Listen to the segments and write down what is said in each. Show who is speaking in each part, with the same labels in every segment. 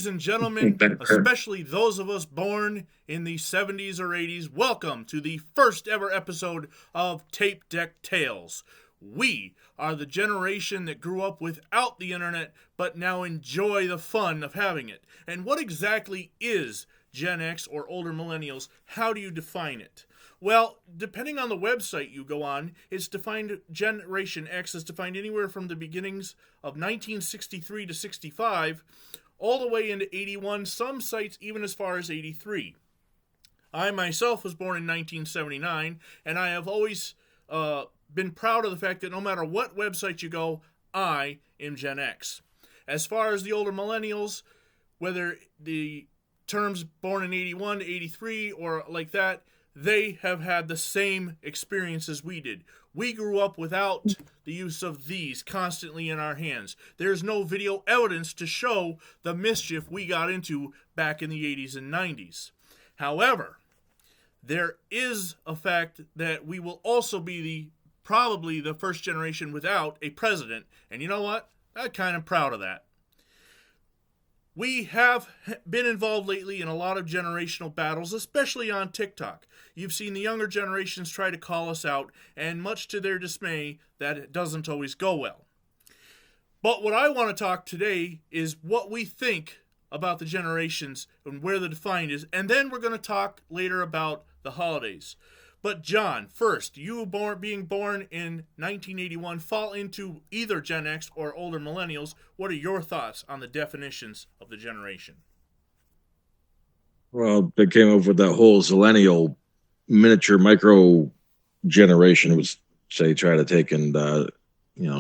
Speaker 1: Ladies and gentlemen, especially those of us born in the 70s or 80s, welcome to the first ever episode of Tape Deck Tales. We are the generation that grew up without the internet, but now enjoy the fun of having it. And what exactly is Gen X or older millennials? How do you define it? Well, depending on the website you go on, it's defined, Generation X is defined anywhere from the beginnings of 1963 to 65, all the way into 81, some sites even as far as 83. I myself was born in 1979, and I have always been proud of the fact that no matter what website you go, I am Gen X. As far as the older millennials, whether the terms born in 81 to 83 or like that, they have had the same experience as we did. We grew up without the use of these constantly in our hands. There's no video evidence to show the mischief we got into back in the 80s and 90s. However, there is a fact that we will also be probably the first generation without a president. And you know what? I'm kind of proud of that. We have been involved lately in a lot of generational battles, especially on TikTok. You've seen the younger generations try to call us out, and much to their dismay, that doesn't always go well. But what I want to talk today is what we think about the generations and where the define is, and then we're going to talk later about the holidays. But John, first, you being born in 1981, fall into either Gen X or older millennials. What are your thoughts on the definitions of the generation?
Speaker 2: Well, they came up with that whole zillennial miniature micro generation, which they try to take and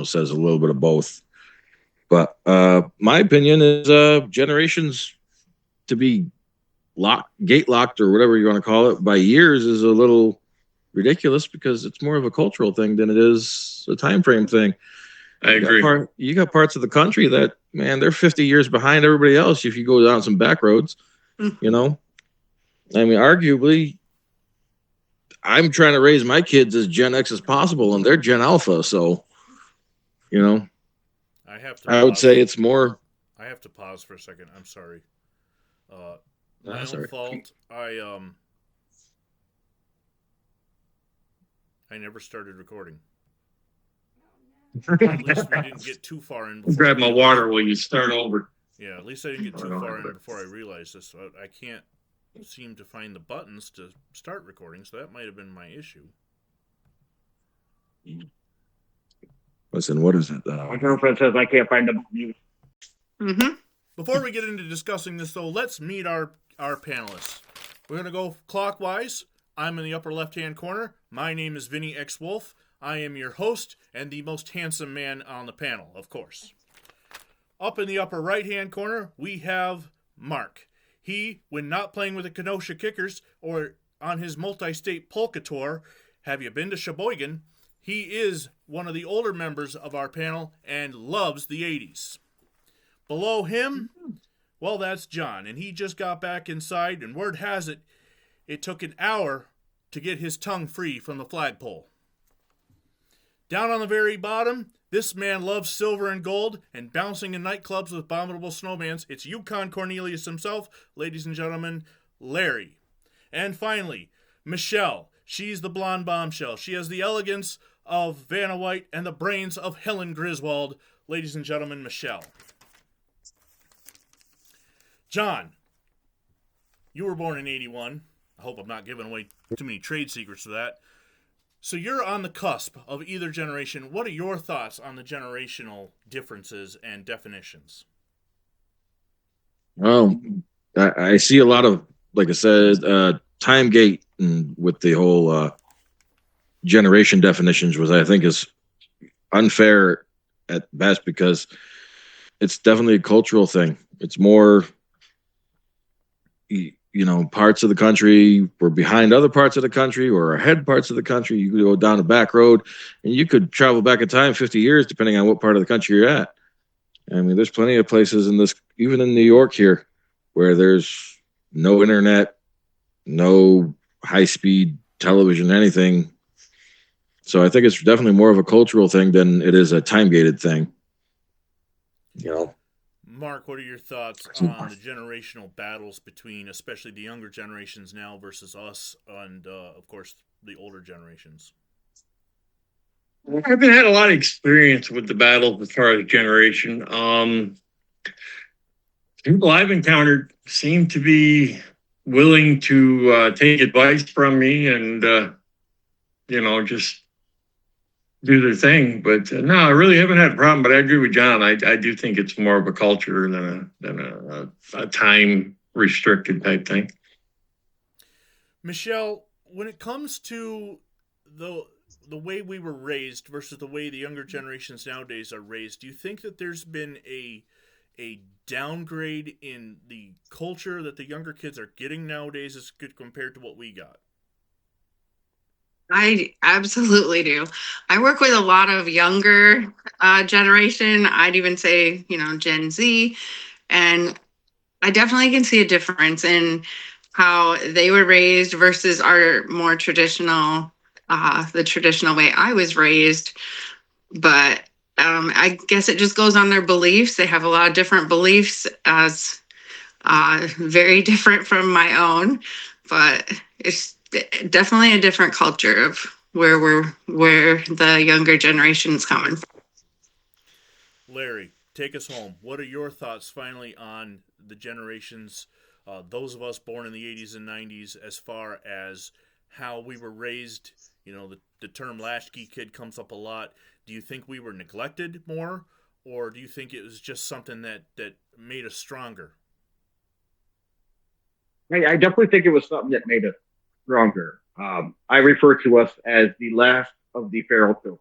Speaker 2: says a little bit of both. But my opinion is generations to be gate locked or whatever you want to call it by years is a little ridiculous because it's more of a cultural thing than it is a time frame thing.
Speaker 3: I agree.
Speaker 2: You got parts of the country that, man, they're 50 years behind everybody else if you go down some back roads, you know? I mean, arguably, I'm trying to raise my kids as Gen X as possible, and they're Gen Alpha, so, I would say it's more...
Speaker 1: I have to pause for a second. I'm sorry. My own fault. I never started recording. At least we didn't get too far in.
Speaker 3: Grab my water while you start over.
Speaker 1: Yeah, at least I didn't get too far in before I realized this. I can't seem to find the buttons to start recording, so that might have been my issue.
Speaker 2: Listen, what is it?
Speaker 4: My girlfriend says I can't find the button.
Speaker 1: Mm-hmm. Before we get into discussing this, though, let's meet our panelists. We're going to go clockwise. I'm in the upper left-hand corner. My name is Vinny X. Wolf. I am your host and the most handsome man on the panel, of course. Up in the upper right-hand corner, we have Mark. He, when not playing with the Kenosha Kickers or on his multi-state polka tour, have you been to Sheboygan? He is one of the older members of our panel and loves the 80s. Below him, well, that's John, and he just got back inside, and word has it, it took an hour to get his tongue free from the flagpole. Down on the very bottom, this man loves silver and gold and bouncing in nightclubs with abominable snowmans. It's Yukon Cornelius himself, ladies and gentlemen, Larry. And finally, Michelle. She's the blonde bombshell. She has the elegance of Vanna White and the brains of Helen Griswold. Ladies and gentlemen, Michelle. John, you were born in 81. I hope I'm not giving away too many trade secrets for that. So you're on the cusp of either generation. What are your thoughts on the generational differences and definitions?
Speaker 2: Well, I see a lot of, like I said, time gate and with the whole generation definitions, which I think is unfair at best because it's definitely a cultural thing. It's more... parts of the country were behind other parts of the country or ahead parts of the country. You could go down a back road and you could travel back in time 50 years, depending on what part of the country you're at. I mean, there's plenty of places in this, even in New York here, where there's no internet, no high-speed television, anything. So I think it's definitely more of a cultural thing than it is a time-gated thing.
Speaker 1: Mark, what are your thoughts on the generational battles between, especially the younger generations now versus us, and of course the older generations?
Speaker 3: I haven't had a lot of experience with the battle as far as generation. People I've encountered seem to be willing to take advice from me and just do their thing. But no, I really haven't had a problem. But I agree with John. I do think it's more of a culture than a time restricted type thing.
Speaker 1: Michelle, when it comes to the way we were raised versus the way the younger generations nowadays are raised, do you think that there's been a downgrade in the culture that the younger kids are getting nowadays as good compared to what we got?
Speaker 5: I absolutely do. I work with a lot of younger generation. I'd even say, Gen Z. And I definitely can see a difference in how they were raised versus our more traditional, the traditional way I was raised. But I guess it just goes on their beliefs. They have a lot of different beliefs, as very different from my own. But it's definitely a different culture of where the younger generation is coming from.
Speaker 1: Larry, take us home. What are your thoughts finally on the generations, those of us born in the 80s and 90s, as far as how we were raised? The term latchkey kid comes up a lot. Do you think we were neglected more, or do you think it was just something that made us stronger?
Speaker 4: I definitely think it was something that made us stronger. I refer to us as the last of the feral children.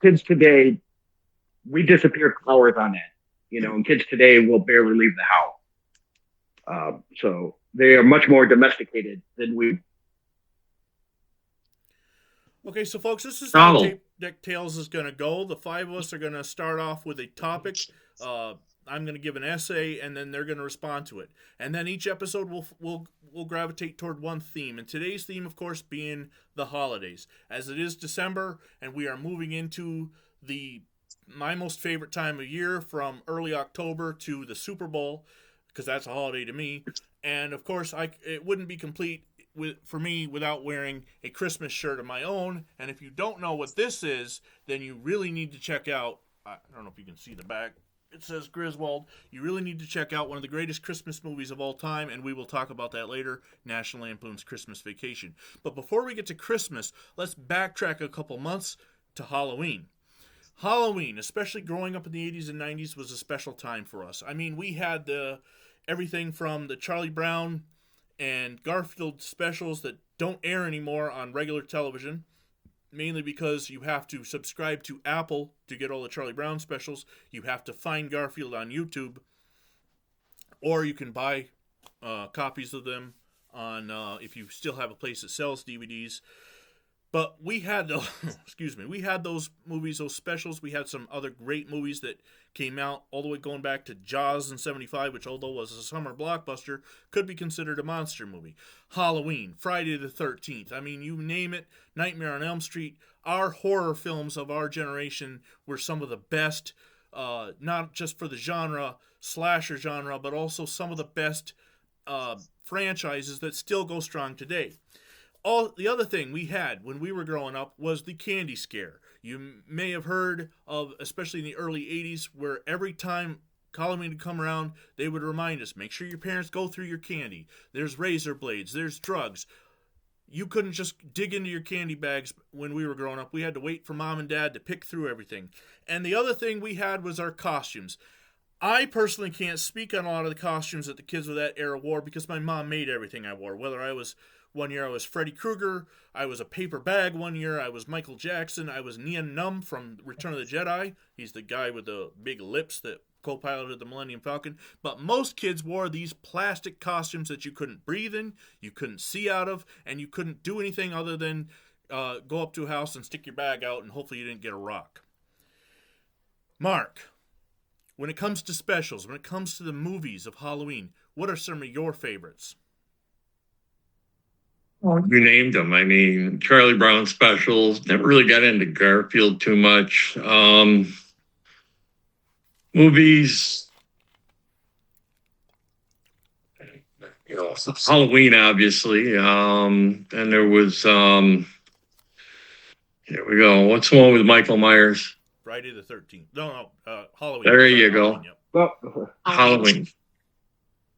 Speaker 4: Kids today, we disappeared hours on that. And kids today will barely leave the house. So they are much more domesticated than we.
Speaker 1: Okay, so folks, this is how Tape Deck Tales is going to go. The five of us are going to start off with a topic. I'm going to give an essay, and then they're going to respond to it. And then each episode will gravitate toward one theme. And today's theme, of course, being the holidays. As it is December, and we are moving into my most favorite time of year, from early October to the Super Bowl, because that's a holiday to me. And, of course, it wouldn't be complete for me without wearing a Christmas shirt of my own. And if you don't know what this is, then you really need to check out, I don't know if you can see the back, it says Griswold. You really need to check out one of the greatest Christmas movies of all time, and we will talk about that later, National Lampoon's Christmas Vacation. But before we get to Christmas, let's backtrack a couple months to Halloween. Halloween, especially growing up in the 80s and 90s, was a special time for us. I mean, we had everything from the Charlie Brown and Garfield specials that don't air anymore on regular television, mainly because you have to subscribe to Apple to get all the Charlie Brown specials. You have to find Garfield on YouTube, or you can buy copies of them on if you still have a place that sells DVDs. But we had we had those movies, those specials. We had some other great movies that came out all the way going back to Jaws in '75, which, although was a summer blockbuster, could be considered a monster movie. Halloween, Friday the 13th. I mean, you name it. Nightmare on Elm Street. Our horror films of our generation were some of the best, not just for the slasher genre, but also some of the best franchises that still go strong today. The other thing we had when we were growing up was the candy scare. You may have heard of, especially in the early 80s, where every time Halloween would come around, they would remind us, make sure your parents go through your candy. There's razor blades, there's drugs. You couldn't just dig into your candy bags when we were growing up. We had to wait for mom and dad to pick through everything. And the other thing we had was our costumes. I personally can't speak on a lot of the costumes that the kids of that era wore because my mom made everything I wore. One year I was Freddy Krueger, I was a paper bag one year, I was Michael Jackson, I was Nien Nunb from Return of the Jedi. He's the guy with the big lips that co-piloted the Millennium Falcon. But most kids wore these plastic costumes that you couldn't breathe in, you couldn't see out of, and you couldn't do anything other than go up to a house and stick your bag out and hopefully you didn't get a rock. Mark, when it comes to specials, when it comes to the movies of Halloween, what are some of your favorites?
Speaker 3: You named them. I mean, Charlie Brown specials. Never really got into Garfield too much. movies, Halloween, obviously. And there was, here we go. What's the one with Michael Myers?
Speaker 1: Friday the 13th. No, Halloween.
Speaker 3: There
Speaker 1: Sorry,
Speaker 3: you go.
Speaker 1: Halloween, yep.
Speaker 4: Well,
Speaker 3: Halloween.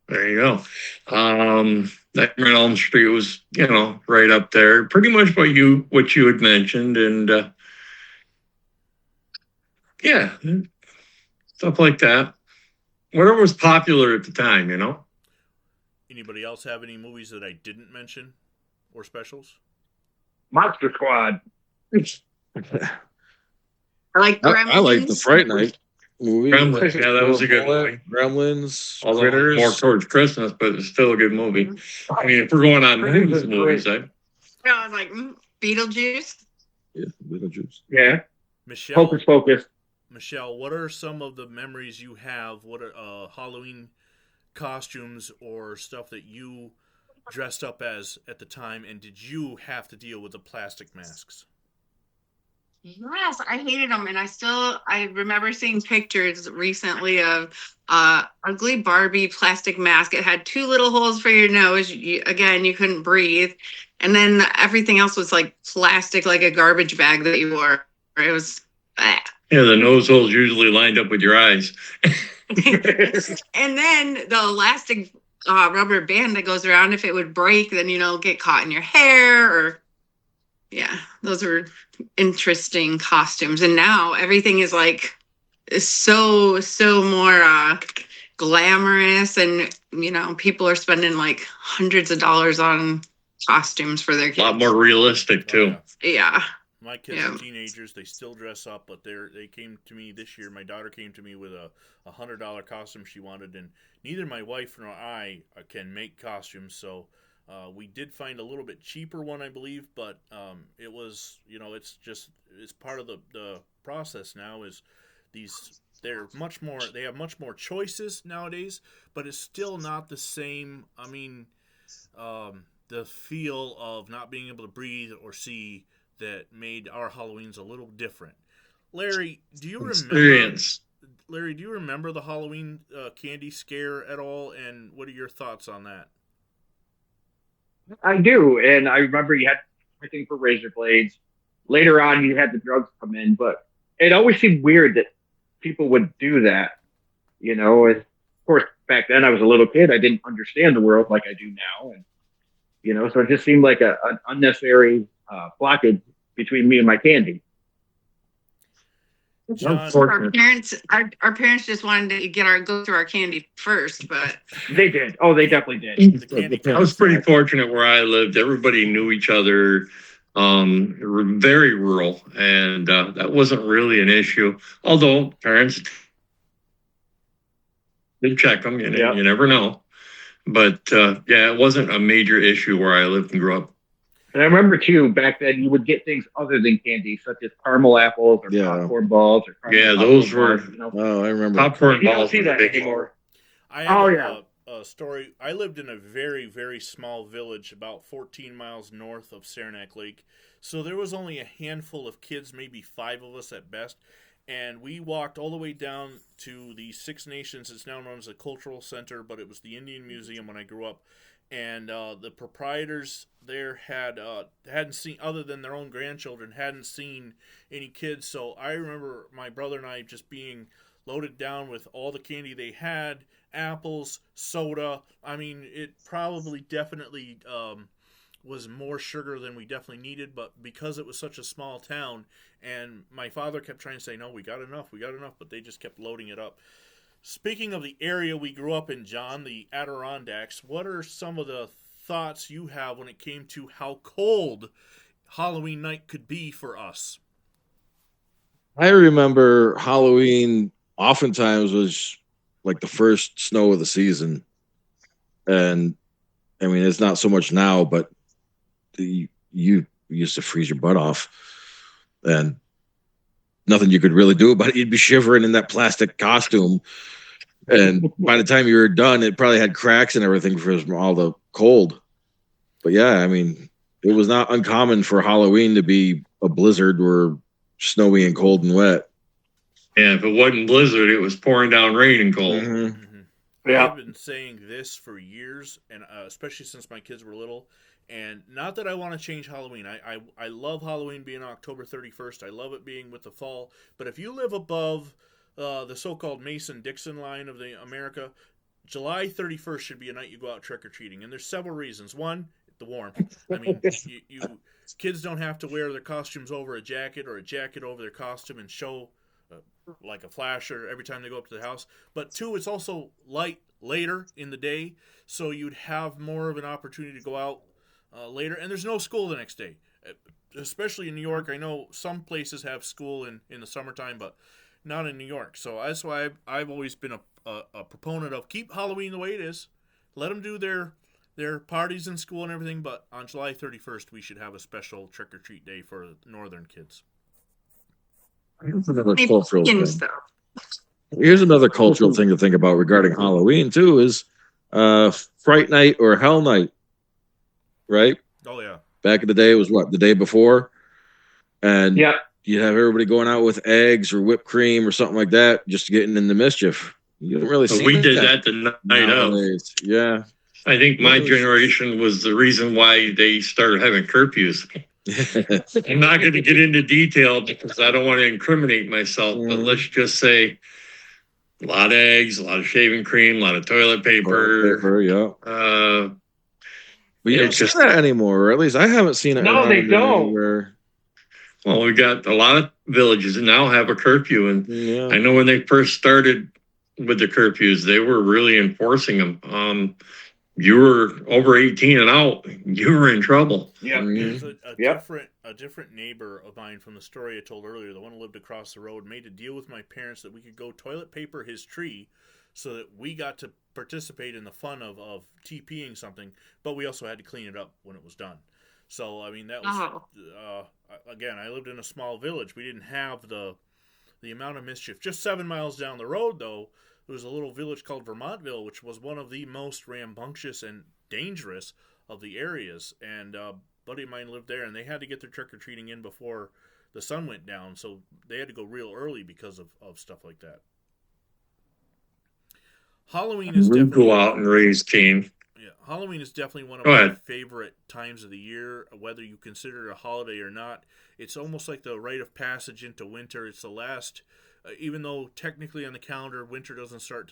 Speaker 3: There you go. Nightmare on Elm Street was, right up there. Pretty much what you had mentioned, and yeah, stuff like that. Whatever was popular at the time,
Speaker 1: Anybody else have any movies that I didn't mention or specials?
Speaker 4: Monster Squad.
Speaker 5: I like Gremlins.
Speaker 2: I like the Fright Night movie.
Speaker 3: Gremlins, yeah, that was a good movie.
Speaker 2: Gremlins,
Speaker 3: Although
Speaker 2: Critters.
Speaker 3: more towards Christmas, but it's still a good movie. I mean, if we're going on
Speaker 4: Critters
Speaker 3: movies,
Speaker 4: is great.
Speaker 5: I was like, Beetlejuice.
Speaker 2: Yeah, Beetlejuice.
Speaker 4: Yeah.
Speaker 1: Michelle,
Speaker 4: Focus, focus.
Speaker 1: Michelle, what are some of the memories you have? What are Halloween costumes or stuff that you dressed up as at the time, and did you have to deal with the plastic masks?
Speaker 5: Yes, I hated them, and I remember seeing pictures recently of ugly Barbie plastic mask. It had 2 little holes for your nose. You couldn't breathe, and then everything else was like plastic, like a garbage bag that you wore. It was.
Speaker 3: Yeah, the nose hole's usually lined up with your eyes.
Speaker 5: And then the elastic rubber band that goes around, if it would break, then get caught in your hair, or those were interesting costumes. And now everything is like so more glamorous, and people are spending like hundreds of dollars on costumes for their kids.
Speaker 3: A lot more realistic too.
Speaker 5: Yeah.
Speaker 1: My kids are teenagers. They still dress up, but they came to me this year. My daughter came to me with a $100 costume she wanted, and neither my wife nor I can make costumes, so we did find a little bit cheaper one, I believe, but it was, it's part of the process now. Is they have much more choices nowadays, but it's still not the same. I mean, the feel of not being able to breathe or see that made our Halloweens a little different. Larry, do you remember the Halloween candy scare at all, and what are your thoughts on that?
Speaker 4: I do, and I remember you had everything for razor blades. Later on, you had the drugs come in, but it always seemed weird that people would do that. And of course, back then I was a little kid. I didn't understand the world like I do now, and so it just seemed like an unnecessary blockage between me and my candy.
Speaker 1: John,
Speaker 5: our parents just wanted to go through our candy first, but
Speaker 4: they did. Oh, they definitely did.
Speaker 3: I was pretty fortunate where I lived. Everybody knew each other. Very rural, and that wasn't really an issue. Although parents did check them, you never know. But it wasn't a major issue where I lived and grew up.
Speaker 4: And I remember too, back then you would get things other than candy, such as caramel apples or popcorn balls.
Speaker 3: Those were.
Speaker 4: Balls,
Speaker 2: Oh, I remember
Speaker 3: popcorn
Speaker 4: you
Speaker 3: balls.
Speaker 4: don't see that anymore.
Speaker 1: I have a story. I lived in a very, very small village about 14 miles north of Saranac Lake. So there was only a handful of kids, maybe 5 of us at best. And we walked all the way down to the Six Nations. It's now known as a cultural center, but it was the Indian Museum when I grew up. And the proprietors there hadn't seen, other than their own grandchildren, hadn't seen any kids. So I remember my brother and I just being loaded down with all the candy they had, apples, soda. I mean, it probably definitely was more sugar than we definitely needed, but because it was such a small town, and my father kept trying to say, no, we got enough, but they just kept loading it up. Speaking of the area we grew up in, John, the Adirondacks, what are some of the thoughts you have when it came to how cold Halloween night could be for us?
Speaker 2: I remember Halloween oftentimes was like the first snow of the season. And I mean, it's not so much now, but you used to freeze your butt off, and nothing you could really do about it. You'd be shivering in that plastic costume, and by the time you were done, it probably had cracks and everything from all the cold. But yeah, I mean, it was not uncommon for Halloween to be a blizzard or snowy and cold and wet.
Speaker 3: Yeah, if it wasn't blizzard, it was pouring down rain and cold.
Speaker 2: Mhm.
Speaker 4: Yeah.
Speaker 1: I've been saying this for years, and especially since my kids were little. And not that I want to change Halloween. I love Halloween being October 31st. I love it being with the fall. But if you live above the so-called Mason-Dixon line of the America, July 31st should be a night you go out trick-or-treating. And there's several reasons. One, the warmth. I mean, you kids don't have to wear their costumes over a jacket or a jacket over their costume and show like a flasher every time they go up to the house. But two, it's also light later in the day, so you'd have more of an opportunity to go out later. And there's no school the next day, especially in New York. I know some places have school in the summertime, but not in New York. So that's why I've always been a proponent of keep Halloween the way it is. Let them do their parties in school and everything, but on July 31st, we should have a special trick-or-treat day for northern kids.
Speaker 2: Here's another
Speaker 5: Maybe
Speaker 2: cultural
Speaker 5: skins,
Speaker 2: thing.
Speaker 5: though.
Speaker 2: Here's another cultural thing to think about regarding Halloween too is Fright Night or Hell Night, right?
Speaker 1: Oh, yeah.
Speaker 2: Back in the day, it was what, the day before? And
Speaker 4: Yeah.
Speaker 2: you'd have everybody going out with eggs or whipped cream or something like that, just getting into mischief. You don't really
Speaker 3: But
Speaker 2: see
Speaker 3: we did that the night of.
Speaker 2: nowadays. Yeah.
Speaker 3: I think my generation was the reason why they started having curfews. I'm not going to get into detail because I don't want to incriminate myself, but let's just say a lot of eggs, a lot of shaving cream, a lot of toilet paper.
Speaker 2: Yeah. But you
Speaker 3: Yeah,
Speaker 2: don't see
Speaker 3: just-
Speaker 2: that anymore, or at least I haven't seen it.
Speaker 4: No,
Speaker 2: around
Speaker 4: they don't.
Speaker 2: anywhere.
Speaker 3: Well, we got a lot of villages now have a curfew, and
Speaker 2: Yeah.
Speaker 3: I know when they first started with the curfews, they were really enforcing them. You were over 18 and out, you were in trouble.
Speaker 4: Yeah.
Speaker 1: There's
Speaker 4: Yep.
Speaker 1: a different neighbor of mine from the story I told earlier, the one who lived across the road, made a deal with my parents that we could go toilet paper his tree so that we got to participate in the fun of TPing something, but we also had to clean it up when it was done. So, I mean, that was, again, I lived in a small village. We didn't have the amount of mischief. Just 7 miles down the road, though, there was a little village called Vermontville, which was one of the most rambunctious and dangerous of the areas. And a buddy of mine lived there, and they had to get their trick-or-treating in before the sun went down. So they had to go real early because of stuff like that. Halloween is
Speaker 3: We
Speaker 1: definitely...
Speaker 3: go out and raise Cain.
Speaker 1: Yeah, Halloween is definitely one of
Speaker 3: Go
Speaker 1: my
Speaker 3: ahead.
Speaker 1: favorite times of the year, whether you consider it a holiday or not. It's almost like the rite of passage into winter. It's the last, even though technically on the calendar winter doesn't start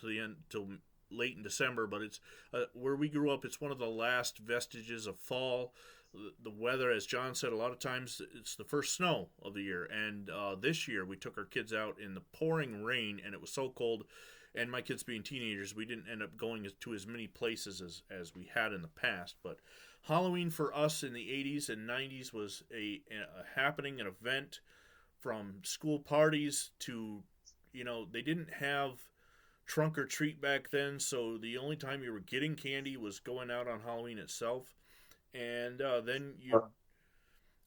Speaker 1: till late in December, but it's where we grew up. It's one of the last vestiges of fall. The weather, as John said, a lot of times it's the first snow of the year. And this year we took our kids out in the pouring rain, and it was so cold. And my kids being teenagers, we didn't end up going to as many places as we had in the past. But Halloween for us in the 80s and 90s was a happening, an event, from school parties to, they didn't have trunk or treat back then. So the only time you were getting candy was going out on Halloween itself. And then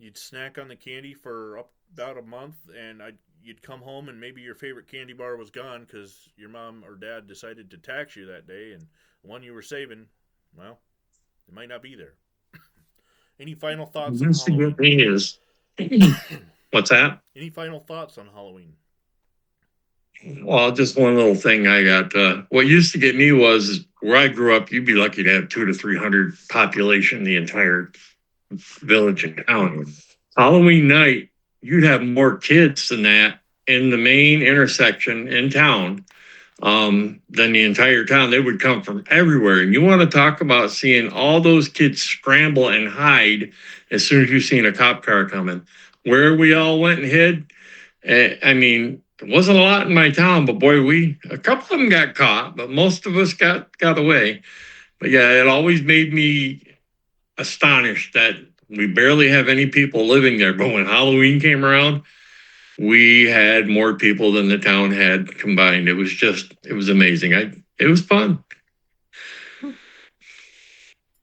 Speaker 1: you'd snack on the candy for about a month, and you'd come home and maybe your favorite candy bar was gone because your mom or dad decided to tax you that day, and the one you were saving, well, it might not be there. Any final thoughts on Halloween?
Speaker 3: Thing is, what's that?
Speaker 1: Any final thoughts on Halloween?
Speaker 3: Well, just one little thing I got. What used to get me was where I grew up, you'd be lucky to have 200 to 300 population in the entire village and town. Halloween night, you'd have more kids than that in the main intersection in town than the entire town. They would come from everywhere. And you want to talk about seeing all those kids scramble and hide as soon as you seen a cop car coming. Where we all went and hid, I mean, there wasn't a lot in my town, but boy, a couple of them got caught, but most of us got away. But yeah, it always made me astonished that we barely have any people living there. But when Halloween came around, we had more people than the town had combined. It was amazing. It was fun.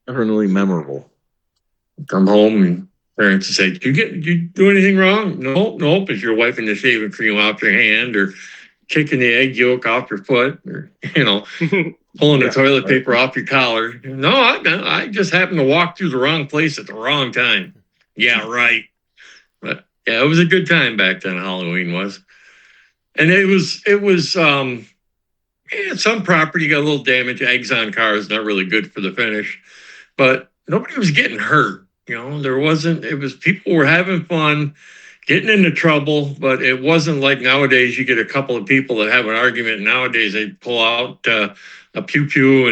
Speaker 2: Definitely memorable.
Speaker 3: Come home and parents would say, did you do anything wrong? Nope. If you're wiping the shaving cream off your hand or kicking the egg yolk off your foot or, pulling the toilet paper off your collar. No, I just happened to walk through the wrong place at the wrong time. Yeah, right. But yeah, it was a good time back then, Halloween was. And it was some property got a little damage. Eggs on cars, not really good for the finish, but nobody was getting hurt. There wasn't. It was people were having fun, getting into trouble, but it wasn't like nowadays. You get a couple of people that have an argument. Nowadays they pull out a pew pew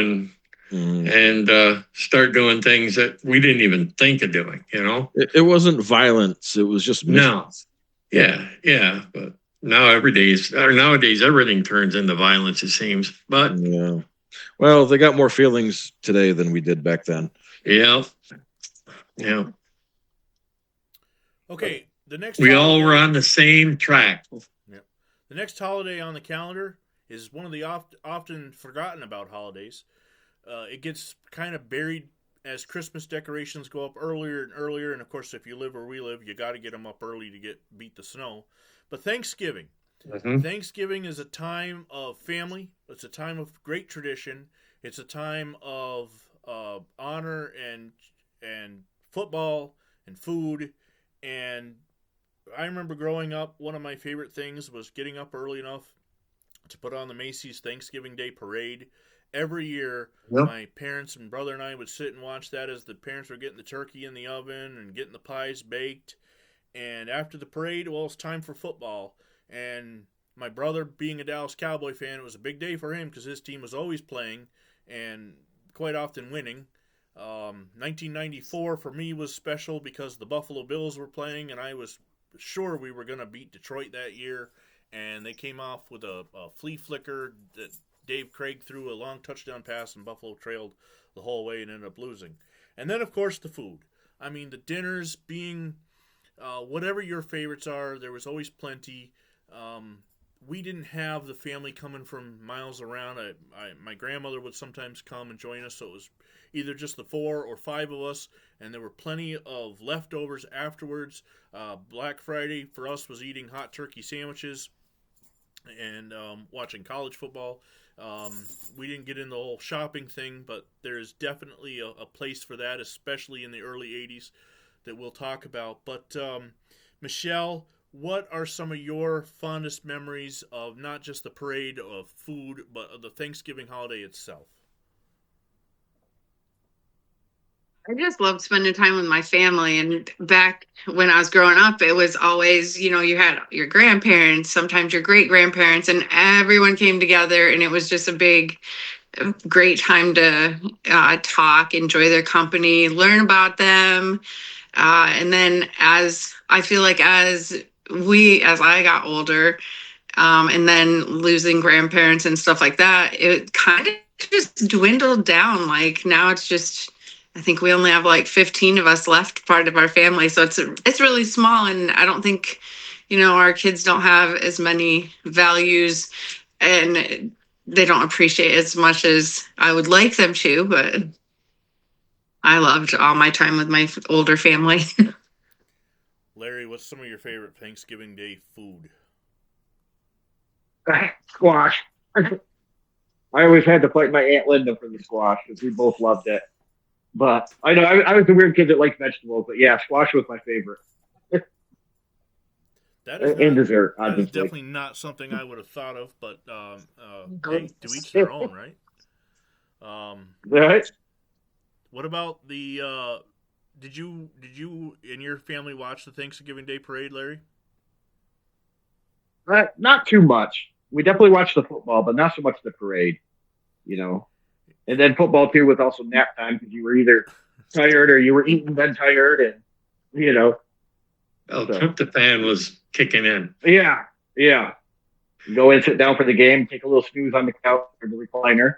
Speaker 3: and start doing things that we didn't even think of doing.
Speaker 2: It wasn't violence. It was just
Speaker 3: no, yeah, but nowadays everything turns into violence. It seems, but
Speaker 2: yeah. Well, they got more feelings today than we did back then.
Speaker 3: yeah.
Speaker 1: Okay, the next
Speaker 3: We all
Speaker 1: holiday-
Speaker 3: were on the same track.
Speaker 1: Yeah. The next holiday on the calendar is one of the often forgotten about holidays. It gets kind of buried as Christmas decorations go up earlier and earlier, and of course, if you live where we live, you got to get them up early to beat the snow. But Thanksgiving.
Speaker 3: Mhm.
Speaker 1: Thanksgiving is a time of family. It's a time of great tradition. It's a time of honor and football and food. And I remember growing up, one of my favorite things was getting up early enough to put on the Macy's Thanksgiving Day Parade. Every year,
Speaker 3: Yep.
Speaker 1: my parents and brother and I would sit and watch that as the parents were getting the turkey in the oven and getting the pies baked. And after the parade, well, it's time for football. And my brother, being a Dallas Cowboy fan, it was a big day for him because his team was always playing and quite often winning. 1994 for me was special because the Buffalo Bills were playing, and I was sure we were going to beat Detroit that year. And they came off with a flea flicker that Dave Craig threw a long touchdown pass, and Buffalo trailed the whole way and ended up losing. And then, of course, the food. I mean, the dinners being whatever your favorites are, there was always plenty. We didn't have the family coming from miles around. My grandmother would sometimes come and join us, so it was either just the 4 or 5 of us, and there were plenty of leftovers afterwards. Black Friday for us was eating hot turkey sandwiches and watching college football. We didn't get into the whole shopping thing, but there's definitely a place for that, especially in the early 80s, that we'll talk about. But Michelle, what are some of your fondest memories of not just the parade of food, but of the Thanksgiving holiday itself?
Speaker 5: I just loved spending time with my family. And back when I was growing up, it was always, you had your grandparents, sometimes your great grandparents, and everyone came together. And it was just a big, great time to talk, enjoy their company, learn about them. And then as I got older, and then losing grandparents and stuff like that, it kind of just dwindled down. Like now it's just, I think we only have like 15 of us left, part of our family. So it's really small. And I don't think, our kids don't have as many values and they don't appreciate as much as I would like them to, but I loved all my time with my older family.
Speaker 1: Larry, what's some of your favorite Thanksgiving Day food?
Speaker 4: Squash. I always had to fight my Aunt Linda for the squash because we both loved it. But I know I was the weird kid that liked vegetables, but yeah, squash was my favorite.
Speaker 1: That is
Speaker 4: And dessert,
Speaker 1: that is
Speaker 4: obviously.
Speaker 1: definitely not something I would have thought of, but hey, to each their own, right?
Speaker 4: Right?
Speaker 1: What about the? Did you and your family watch the Thanksgiving Day Parade, Larry?
Speaker 4: Not too much. We definitely watched the football, but not so much the parade. And then football too was also nap time because you were either tired or you were eating then tired, and
Speaker 3: Well, tryptophan was kicking in.
Speaker 4: yeah. Go in, sit down for the game, take a little snooze on the couch or the recliner.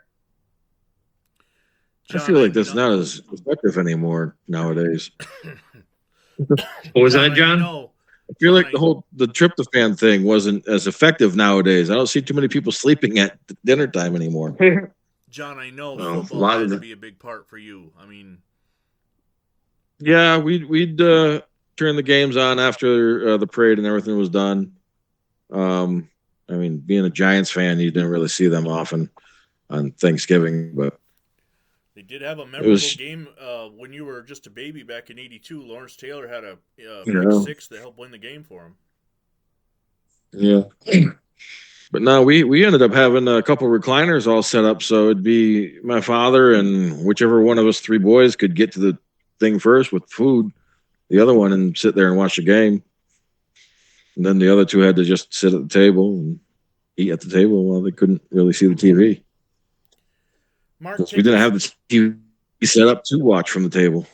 Speaker 2: I feel like that's not as effective anymore nowadays.
Speaker 3: What was that, John?
Speaker 1: No.
Speaker 2: I feel like the tryptophan thing wasn't as effective nowadays. I don't see too many people sleeping at dinner time anymore.
Speaker 1: John, I know
Speaker 3: Well,
Speaker 1: football
Speaker 3: a lot
Speaker 1: had
Speaker 3: of
Speaker 1: to be a big part for you. I mean,
Speaker 2: Yeah, we'd turn the games on after the parade and everything was done. I mean, being a Giants fan, you didn't really see them often on Thanksgiving, but
Speaker 1: they did have a memorable game when you were just a baby back in '82. Lawrence Taylor had a pick six that helped win the game for him.
Speaker 2: yeah. But no, we ended up having a couple recliners all set up, so it'd be my father and whichever one of us three boys could get to the thing first with food, the other one and sit there and watch the game. And then the other two had to just sit at the table and eat at the table while they couldn't really see the TV.
Speaker 1: Mark,
Speaker 2: Because we didn't have the TV set up to watch from the table.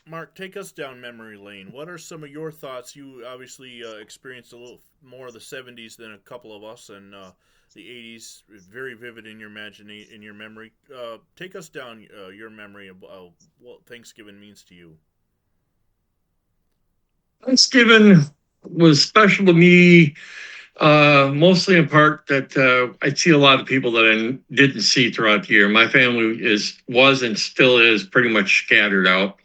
Speaker 1: Mark, take us down memory lane. What are some of your thoughts? You obviously experienced a little more of the 70s than a couple of us, and the 80s is very vivid in your in your memory. Take us down your memory of what Thanksgiving means to you.
Speaker 3: Thanksgiving was special to me, mostly in part that I see a lot of people that I didn't see throughout the year. My family was and still is pretty much scattered out.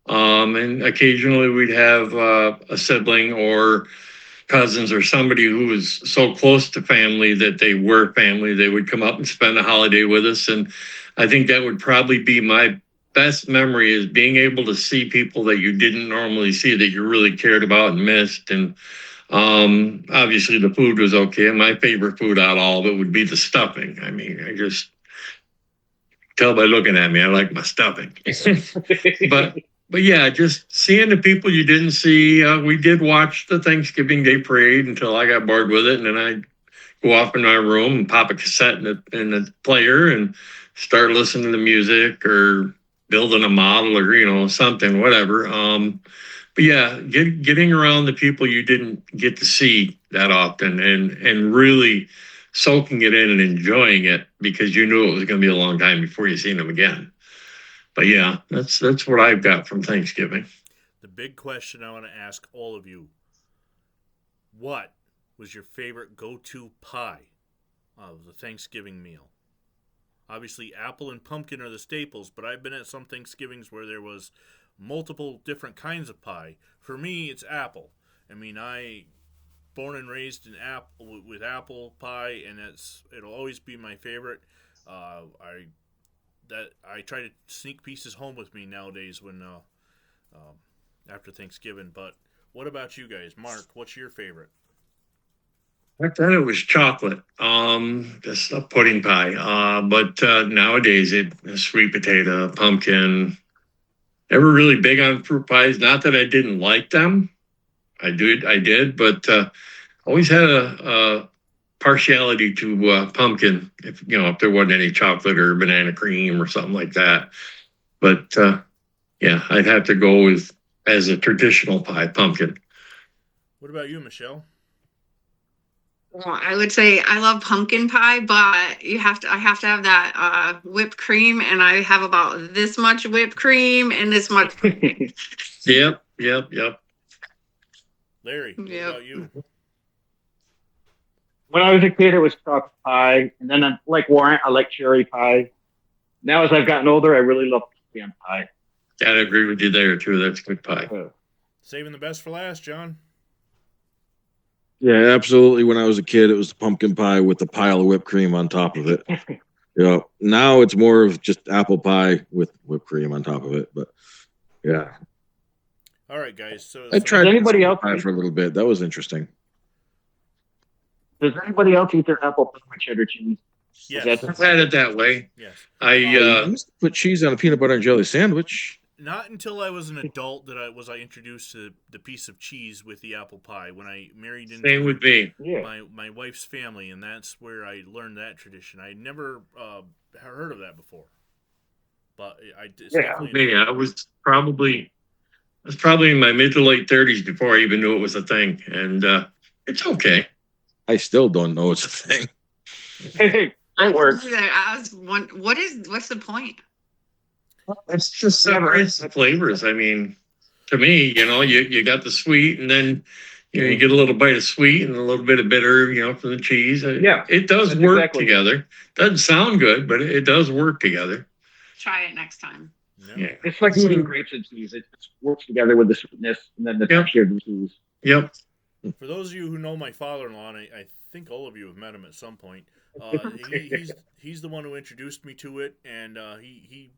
Speaker 3: And occasionally we'd have a sibling or cousins or somebody who was so close to family that they were family. They would come up and spend the holiday with us. And I think that would probably be my best memory, is being able to see people that you didn't normally see, that you really cared about and missed. And obviously the food was okay. My favorite food out of all of it would be the stuffing. I mean, I just tell by looking at me, I like my stuffing. But yeah, just seeing the people you didn't see. We did watch the Thanksgiving Day parade until I got bored with it, and then I'd go off in my room and pop a cassette in the player and start listening to music or building a model or something, whatever. But yeah, getting around the people you didn't get to see that often, and really soaking it in and enjoying it, because you knew it was going to be a long time before you seen them again. But yeah, that's what I've got from Thanksgiving.
Speaker 1: The big question I want to ask all of you: what was your favorite go-to pie of the Thanksgiving meal? Obviously, apple and pumpkin are the staples, but I've been at some Thanksgivings where there was multiple different kinds of pie. For me, it's apple. I mean, born and raised with apple pie, and it'll always be my favorite. I try to sneak pieces home with me nowadays when after Thanksgiving. But what about you guys? Mark, what's your favorite?
Speaker 3: Back then it was chocolate, just a pudding pie. But nowadays it's sweet potato, pumpkin. Never really big on fruit pies. Not that I didn't like them. I did, but always had a partiality to pumpkin, if there wasn't any chocolate or banana cream or something like that. But yeah, I'd have to go with, as a traditional pie, pumpkin.
Speaker 1: What about you, Michelle?
Speaker 5: Well, I would say I love pumpkin pie, but I have to have that whipped cream, and I have about this much whipped cream and this much.
Speaker 3: Yep.
Speaker 1: Larry, what about you?
Speaker 4: When I was a kid, it was chocolate pie, and then like Warren, I like cherry pie. Now, as I've gotten older, I really love pecan pie.
Speaker 3: Yeah, I agree with you there too. That's good pie.
Speaker 1: Saving the best for last, John.
Speaker 2: Yeah, absolutely. When I was a kid, it was the pumpkin pie with the pile of whipped cream on top of it. Now it's more of just apple pie with whipped cream on top of it. But yeah.
Speaker 1: All right, guys. So
Speaker 2: I tried
Speaker 4: anybody else
Speaker 2: pie for a little bit. That was interesting.
Speaker 4: Does anybody else eat their apple pie with cheddar cheese?
Speaker 1: Yes.
Speaker 3: I've had it that way.
Speaker 1: Yes.
Speaker 2: I used to put cheese on a peanut butter and jelly sandwich.
Speaker 1: Not until I was an adult that I introduced to the piece of cheese with the apple pie when I married into
Speaker 3: Same with me.
Speaker 1: my wife's family, and that's where I learned that tradition. I never heard of that before, but
Speaker 3: I was probably in my mid to late 30s before I even knew it was a thing, and it's okay.
Speaker 2: I still don't know it's a thing.
Speaker 4: It works.
Speaker 5: What's the point?
Speaker 3: It's just separates the flavors. I mean, to me, you got the sweet, and then you get a little bite of sweet and a little bit of bitter, from the cheese.
Speaker 4: Yeah,
Speaker 3: it does work together. Doesn't sound good, but it does work together.
Speaker 5: Try it next time.
Speaker 3: Yeah.
Speaker 4: It's like eating grapes and cheese. It just works together with the sweetness and then the texture of the cheese.
Speaker 3: Yep.
Speaker 1: For those of you who know my father-in-law, and I think all of you have met him at some point, he's the one who introduced me to it, and he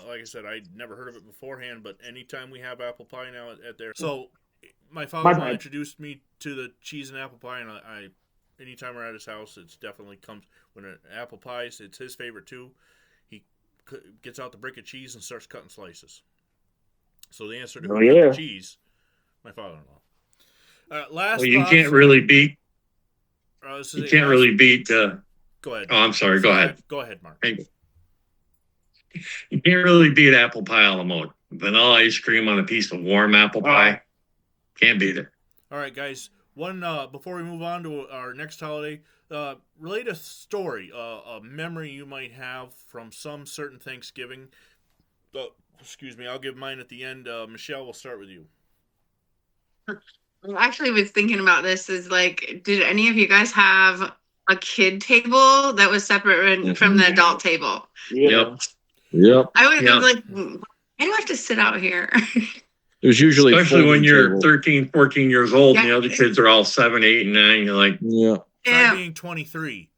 Speaker 1: like I said, I'd never heard of it beforehand, but anytime we have apple pie now at there. So my father-in-law introduced me to the cheese and apple pie, and anytime we're at his house, it's definitely comes when an apple pie. It's his favorite too. He gets out the brick of cheese and starts cutting slices. So the answer to who cut the cheese, my father-in-law. Last,
Speaker 3: well, you can't really beat. You can't really beat.
Speaker 1: Go ahead.
Speaker 3: Oh, I'm sorry. Go ahead.
Speaker 1: Go ahead, Mark.
Speaker 3: You can't really beat apple pie a la mode. Vanilla ice cream on a piece of warm apple pie. Can't beat it.
Speaker 1: All right, guys. One before we move on to our next holiday, relate a story, a memory you might have from some certain Thanksgiving. Excuse me, I'll give mine at the end. Michelle, we'll start with you.
Speaker 5: I actually was thinking about this. Is like, did any of you guys have a kid table that was separate from the adult table?
Speaker 3: Yep.
Speaker 5: I was like, why do I have to sit out here?
Speaker 2: There's usually,
Speaker 3: especially when you're
Speaker 2: table.
Speaker 3: 13, 14 years old, and the other kids are all 7, 8, and 9. You're like,
Speaker 1: Try being 23.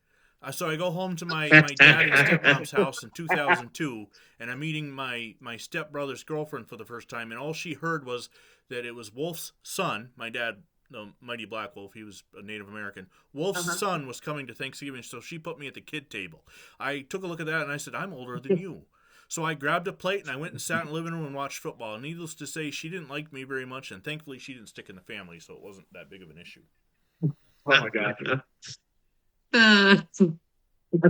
Speaker 1: So I go home to my dad and stepmom's house in 2002, and I'm meeting my stepbrother's girlfriend for the first time, and all she heard was that it was Wolf's son, my dad, the Mighty Black Wolf, he was a Native American. Wolf's son was coming to Thanksgiving, so she put me at the kid table. I took a look at that, and I said, I'm older than you. So I grabbed a plate, and I went and sat in the living room and watched football. Needless to say, she didn't like me very much, and thankfully she didn't stick in the family, so it wasn't that big of an issue.
Speaker 4: Oh, my God. I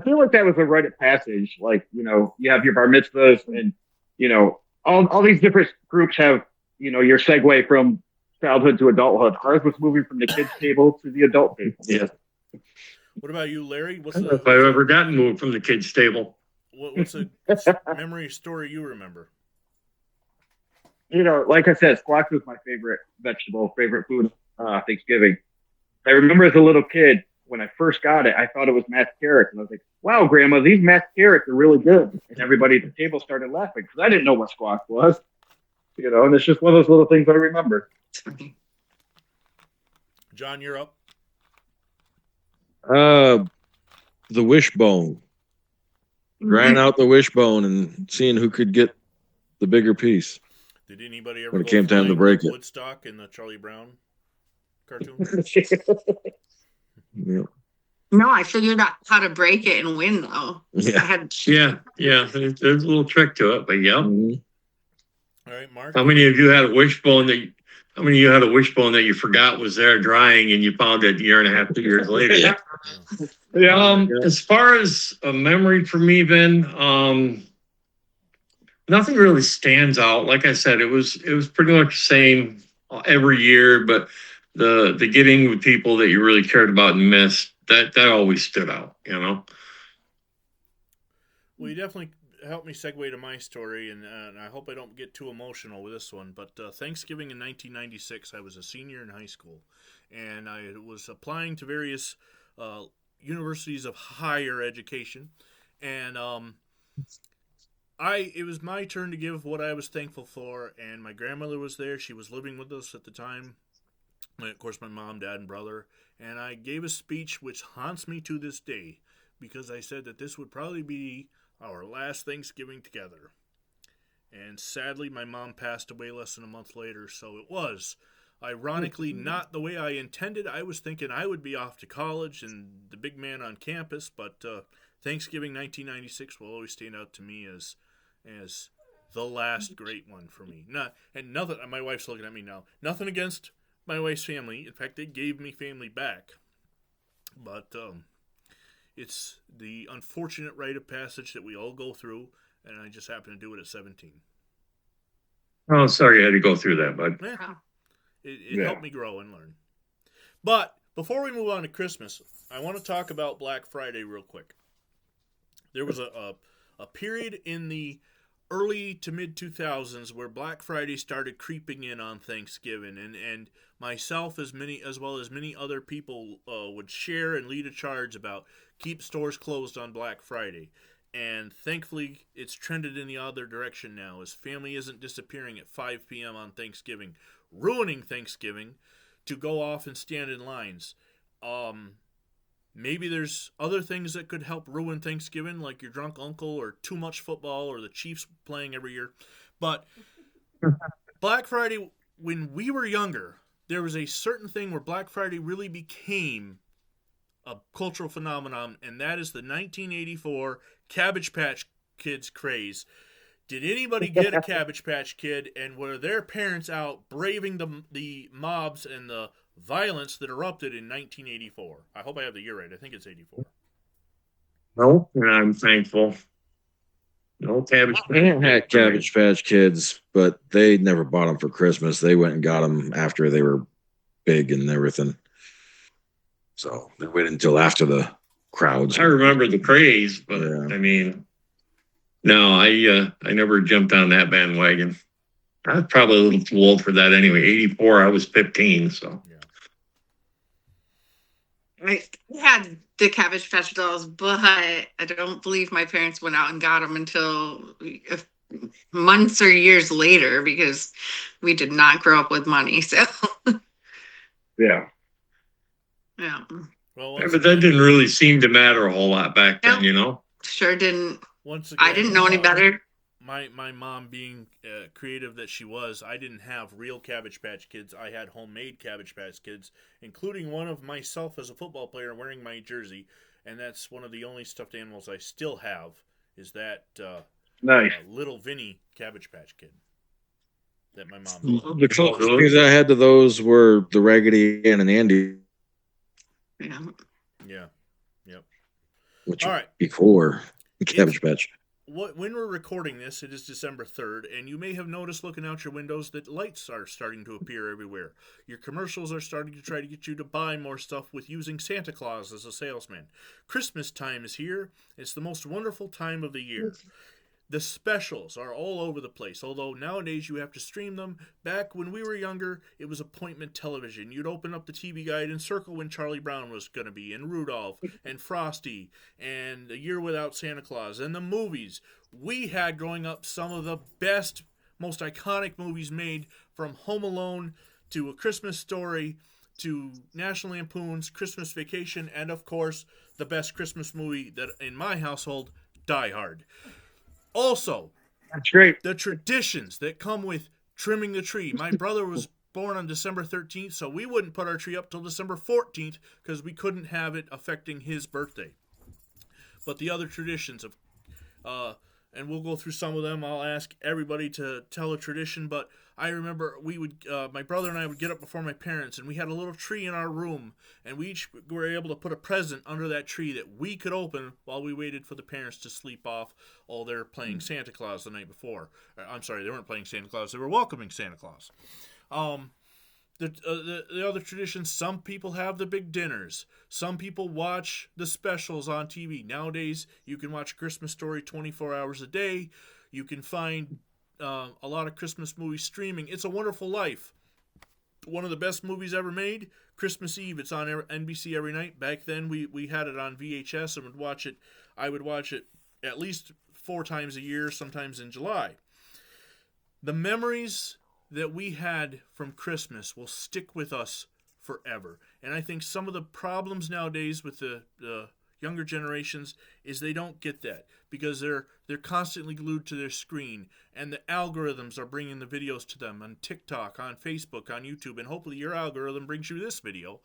Speaker 4: feel like that was a rite of passage. Like, you have your bar mitzvahs and, all these different groups have, your segue from childhood to adulthood. Ours was moving from the kids' table to the adult table.
Speaker 3: Yeah.
Speaker 1: What about you, Larry?
Speaker 3: If I've ever gotten moved from the kids' table.
Speaker 1: What's a memory story you remember?
Speaker 4: Like I said, squash was my favorite vegetable, favorite food, Thanksgiving. I remember as a little kid, when I first got it, I thought it was mashed carrots. And I was like, wow, Grandma, these mashed carrots are really good. And everybody at the table started laughing because I didn't know what squash was. And it's just one of those little things I remember.
Speaker 1: John, you're up.
Speaker 2: The wishbone. Grind out the wishbone and seeing who could get the bigger piece.
Speaker 1: Did anybody ever
Speaker 2: when it came time to break it?
Speaker 1: Woodstock in the Charlie Brown cartoon?
Speaker 2: Yeah.
Speaker 5: No, I figured out how to break it and win though.
Speaker 2: Yeah.
Speaker 3: Yeah. There's a little trick to it, but yeah.
Speaker 2: Mm-hmm.
Speaker 1: All right, Mark.
Speaker 3: How many of you had a wishbone that? How many of you had a wishbone that you forgot was there drying and you found it a year and a half, 2 years later?
Speaker 4: Yeah.
Speaker 3: As far as a memory for me, Ben, nothing really stands out. Like I said, it was pretty much the same every year, but the getting with people that you really cared about and missed, that always stood out,
Speaker 1: Well, you definitely helped me segue to my story, and I hope I don't get too emotional with this one, but Thanksgiving in 1996, I was a senior in high school, and I was applying to various universities of higher education, and it was my turn to give what I was thankful for, and my grandmother was there. She was living with us at the time, and of course my mom, dad, and brother, and I gave a speech which haunts me to this day, because I said that this would probably be our last Thanksgiving together. And sadly, my mom passed away less than a month later, so it was ironically not the way I intended. I was thinking I would be off to college and the big man on campus, but Thanksgiving 1996 will always stand out to me as the last great one for me. Nothing. My wife's looking at me now. Nothing against my wife's family. In fact, they gave me family back. But it's the unfortunate rite of passage that we all go through, and I just happened to do it at 17.
Speaker 3: Oh, sorry you had to go through that, bud.
Speaker 1: Yeah. It helped me grow and learn. But before we move on to Christmas, I want to talk about Black Friday real quick. There was a period in the early to mid 2000s where Black Friday started creeping in on Thanksgiving, and myself as well as many other people would share and lead a charge about keep stores closed on Black Friday. And thankfully, it's trended in the other direction now, as family isn't disappearing at 5 p.m. on Thanksgiving, ruining Thanksgiving to go off and stand in lines. Maybe there's other things that could help ruin Thanksgiving, like your drunk uncle or too much football or the Chiefs playing every year. But Black Friday, when we were younger, there was a certain thing where Black Friday really became a cultural phenomenon, and that is the 1984 Cabbage Patch Kids craze. Did anybody get a Cabbage Patch Kid, and were their parents out braving the mobs and the violence that erupted in 1984? I hope I have the year right. I think it's 84.
Speaker 3: No, and I'm thankful. No Cabbage
Speaker 2: My aunt had Cabbage Patch Kids, but they never bought them for Christmas. They went and got them after they were big and everything. So they waited until after the crowds.
Speaker 3: I remember the craze, but
Speaker 2: Yeah.
Speaker 3: I mean, no, I never jumped on that bandwagon. I was probably a little too old for that anyway. 84, I was 15, so.
Speaker 5: I had the Cabbage Patch dolls, but I don't believe my parents went out and got them until months or years later because we did not grow up with money. So,
Speaker 4: Yeah.
Speaker 5: yeah,
Speaker 1: Well,
Speaker 3: Yeah, but that didn't really seem to matter a whole lot back then,
Speaker 5: Nope.
Speaker 3: you know?
Speaker 5: sure didn't.
Speaker 1: once again,
Speaker 5: I didn't know any better.
Speaker 1: My mom being creative that she was, I didn't have real Cabbage Patch Kids. I had homemade Cabbage Patch Kids, including one of myself as a football player wearing my jersey, and that's one of the only stuffed animals I still have. Is that
Speaker 4: Nice.
Speaker 1: little Vinny Cabbage Patch Kid that my mom made.
Speaker 2: The closest things I had to those were the Raggedy Ann and Andy,
Speaker 5: Yeah.
Speaker 1: Yeah, yep.
Speaker 2: which
Speaker 1: All right.
Speaker 2: before the Cabbage Patch.
Speaker 1: When we're recording this, it is December 3rd, and you may have noticed looking out your windows that lights are starting to appear everywhere. Your commercials are starting to try to get you to buy more stuff with using Santa Claus as a salesman. Christmas time is here. It's the most wonderful time of the year. The specials are all over the place, although nowadays you have to stream them. Back when we were younger, it was appointment television. You'd open up the TV guide and circle when Charlie Brown was going to be, and Rudolph, and Frosty, and A Year Without Santa Claus, and the movies. We had, growing up, some of the best, most iconic movies made, from Home Alone to A Christmas Story to National Lampoon's Christmas Vacation, and, of course, the best Christmas movie that in my household, Die Hard. Also,
Speaker 4: That's great.
Speaker 1: the traditions that come with trimming the tree. My brother was born on December 13th, so we wouldn't put our tree up till December 14th because we couldn't have it affecting his birthday. But the other traditions of, and we'll go through some of them. I'll ask everybody to tell a tradition, but I remember we would, my brother and I would get up before my parents, and we had a little tree in our room, and we each were able to put a present under that tree that we could open while we waited for the parents to sleep off. Oh, they're playing Santa Claus the night before. I'm sorry, they weren't playing Santa Claus. They were welcoming Santa Claus. The other traditions, some people have the big dinners. Some people watch the specials on TV. Nowadays, you can watch Christmas Story 24 hours a day. You can find a lot of Christmas movies streaming. It's a Wonderful Life. One of the best movies ever made. Christmas Eve. It's on NBC every night. Back then, we had it on VHS and would watch it. I would watch it at least 4 times a year, sometimes in July. The memories that we had from Christmas will stick with us forever. And I think some of the problems nowadays with the younger generations is they don't get that because they're constantly glued to their screen, and the algorithms are bringing the videos to them on TikTok, on Facebook, on YouTube, and hopefully your algorithm brings you this video.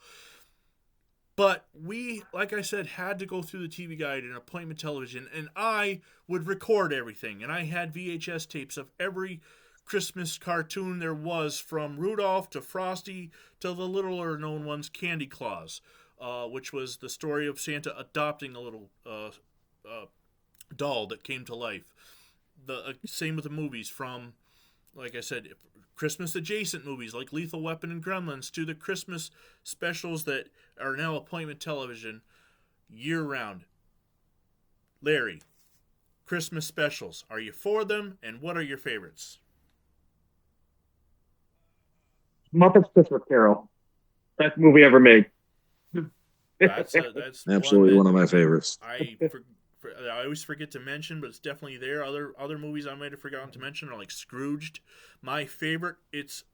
Speaker 1: But we, like I said, had to go through the TV guide and appointment television, and I would record everything, and I had VHS tapes of every Christmas cartoon there was, from Rudolph to Frosty to the littler known ones, Candy Claus, which was the story of Santa adopting a little doll that came to life. The same with the movies, from, like I said, Christmas adjacent movies like Lethal Weapon and Gremlins to the Christmas specials that are now appointment television year round. Larry, Christmas specials, are you for them, and what are your favorites?
Speaker 4: Muppets Christmas Carol. Best movie ever made.
Speaker 1: That's
Speaker 2: Absolutely one of my favorites.
Speaker 1: I always forget to mention, but it's definitely there. Other movies I might have forgotten to mention are like Scrooged. My favorite, it's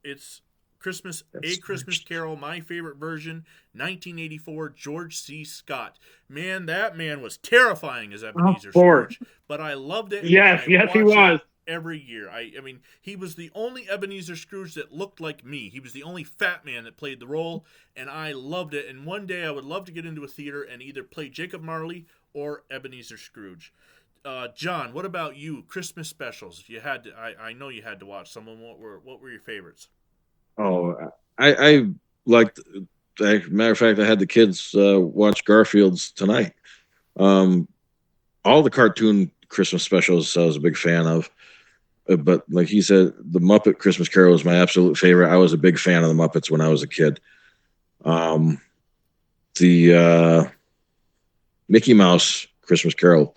Speaker 1: Christmas, A Christmas Carol. My favorite version, 1984, George C. Scott. Man, that man was terrifying as Ebenezer Scrooge, but I loved it.
Speaker 4: Yes, he was.
Speaker 1: every year. I mean, he was the only Ebenezer Scrooge that looked like me. He was the only fat man that played the role, and I loved it. And one day I would love to get into a theater and either play Jacob Marley or Ebenezer Scrooge. John, what about you? Christmas specials. If you had to, I know you had to watch some of them. What were your favorites?
Speaker 2: Oh, I liked. Matter of fact, I had the kids watch Garfield's tonight. All the cartoon Christmas specials I was a big fan of. But like he said, the Muppet Christmas Carol was my absolute favorite. I was a big fan of the Muppets when I was a kid. The Mickey Mouse Christmas Carol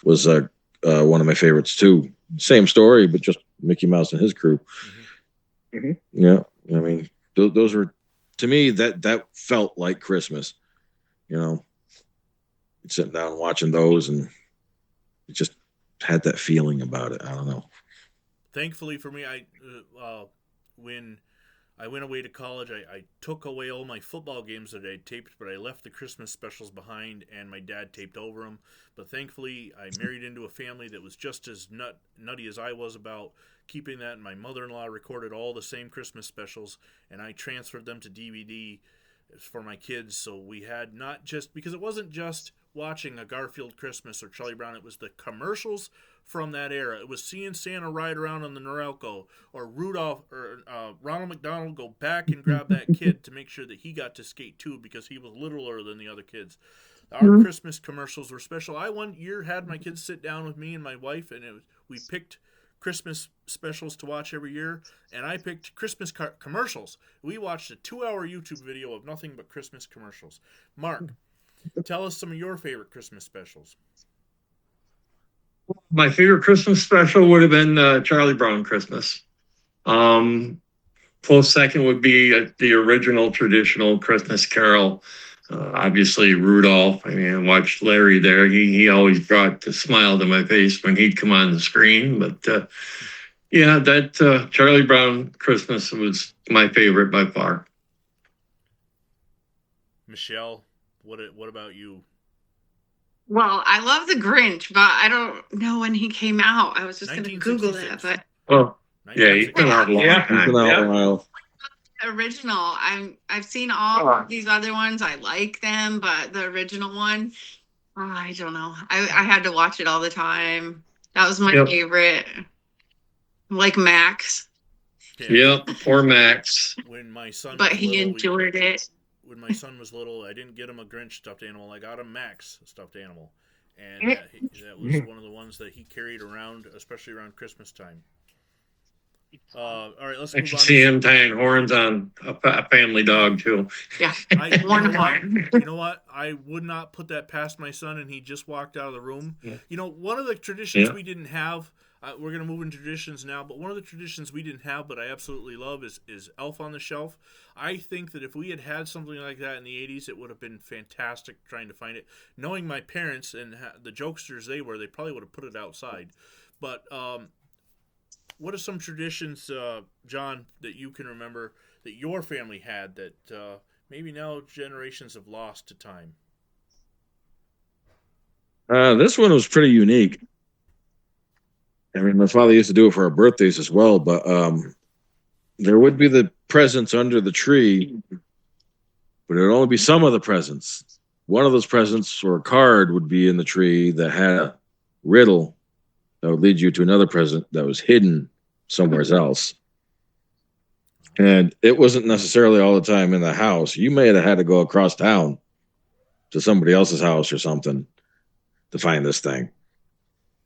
Speaker 2: was one of my favorites too. Same story, but just Mickey Mouse and his crew.
Speaker 4: Mhm.
Speaker 2: Yeah, I mean, those were, to me, that felt like Christmas. You know, sitting down and watching those, and it just had that feeling about it. I don't know.
Speaker 1: Thankfully for me, when I went away to college, I took away all my football games that I taped, but I left the Christmas specials behind, and my dad taped over them. But thankfully, I married into a family that was just as nutty as I was about keeping that, and my mother-in-law recorded all the same Christmas specials, and I transferred them to DVD for my kids. So we had not just, because it wasn't just watching a Garfield Christmas or Charlie Brown, it was the commercials from that era. It was seeing Santa ride around on the Norelco, or Rudolph or Ronald McDonald go back and grab that kid to make sure that he got to skate too, because he was littler than the other kids. Our Christmas commercials were special. I one year had my kids sit down with me and my wife, and we picked Christmas specials to watch every year, and I picked Christmas commercials. We watched a 2-hour YouTube video of nothing but Christmas commercials. Mark, tell us some of your favorite Christmas specials.
Speaker 3: My favorite Christmas special would have been Charlie Brown Christmas. Close second would be the original traditional Christmas Carol. Obviously, Rudolph. I mean, I watched Larry there. He always brought a smile to my face when he'd come on the screen. But yeah, that Charlie Brown Christmas was my favorite by far.
Speaker 1: Michelle, what about you?
Speaker 5: Well, I love the Grinch, but I don't know when he came out. I was just going to Google that,
Speaker 1: 1966.
Speaker 5: but
Speaker 3: Oh, yeah, he's been out a long
Speaker 4: Yeah.
Speaker 2: It's
Speaker 3: time.
Speaker 2: been out a while.
Speaker 5: the original, I've seen all of these other ones. I like them, but the original one, I don't know. I had to watch it all the time. That was my
Speaker 3: Yep.
Speaker 5: favorite. Like Max,
Speaker 3: Yep, poor Max.
Speaker 1: When my son
Speaker 5: but
Speaker 1: was
Speaker 5: he
Speaker 1: little,
Speaker 5: enjoyed it.
Speaker 1: when my son was little, I didn't get him a Grinch stuffed animal. I got him Max stuffed animal, and that was one of the ones that he carried around, especially around Christmas time. All right, let's
Speaker 3: I
Speaker 1: move
Speaker 3: can
Speaker 1: on.
Speaker 3: see him tying horns on a family dog too.
Speaker 5: Yeah,
Speaker 1: You
Speaker 5: one
Speaker 1: know what?
Speaker 5: horn.
Speaker 1: You know what? I would not put that past my son, and he just walked out of the room.
Speaker 3: Yeah.
Speaker 1: You know, one of the traditions
Speaker 3: Yeah.
Speaker 1: we didn't have. We're going to move into traditions now, but one of the traditions we didn't have, but I absolutely love, is Elf on the Shelf. I think that if we had had something like that in the 80s, it would have been fantastic trying to find it. Knowing my parents and the jokesters they were, they probably would have put it outside. But what are some traditions, John, that you can remember that your family had that maybe now generations have lost to time?
Speaker 2: This one was pretty unique. I mean, my father used to do it for our birthdays as well, but there would be the presents under the tree, but it would only be some of the presents. One of those presents or a card would be in the tree that had a riddle that would lead you to another present that was hidden somewhere else. And it wasn't necessarily all the time in the house. You may have had to go across town to somebody else's house or something to find this thing.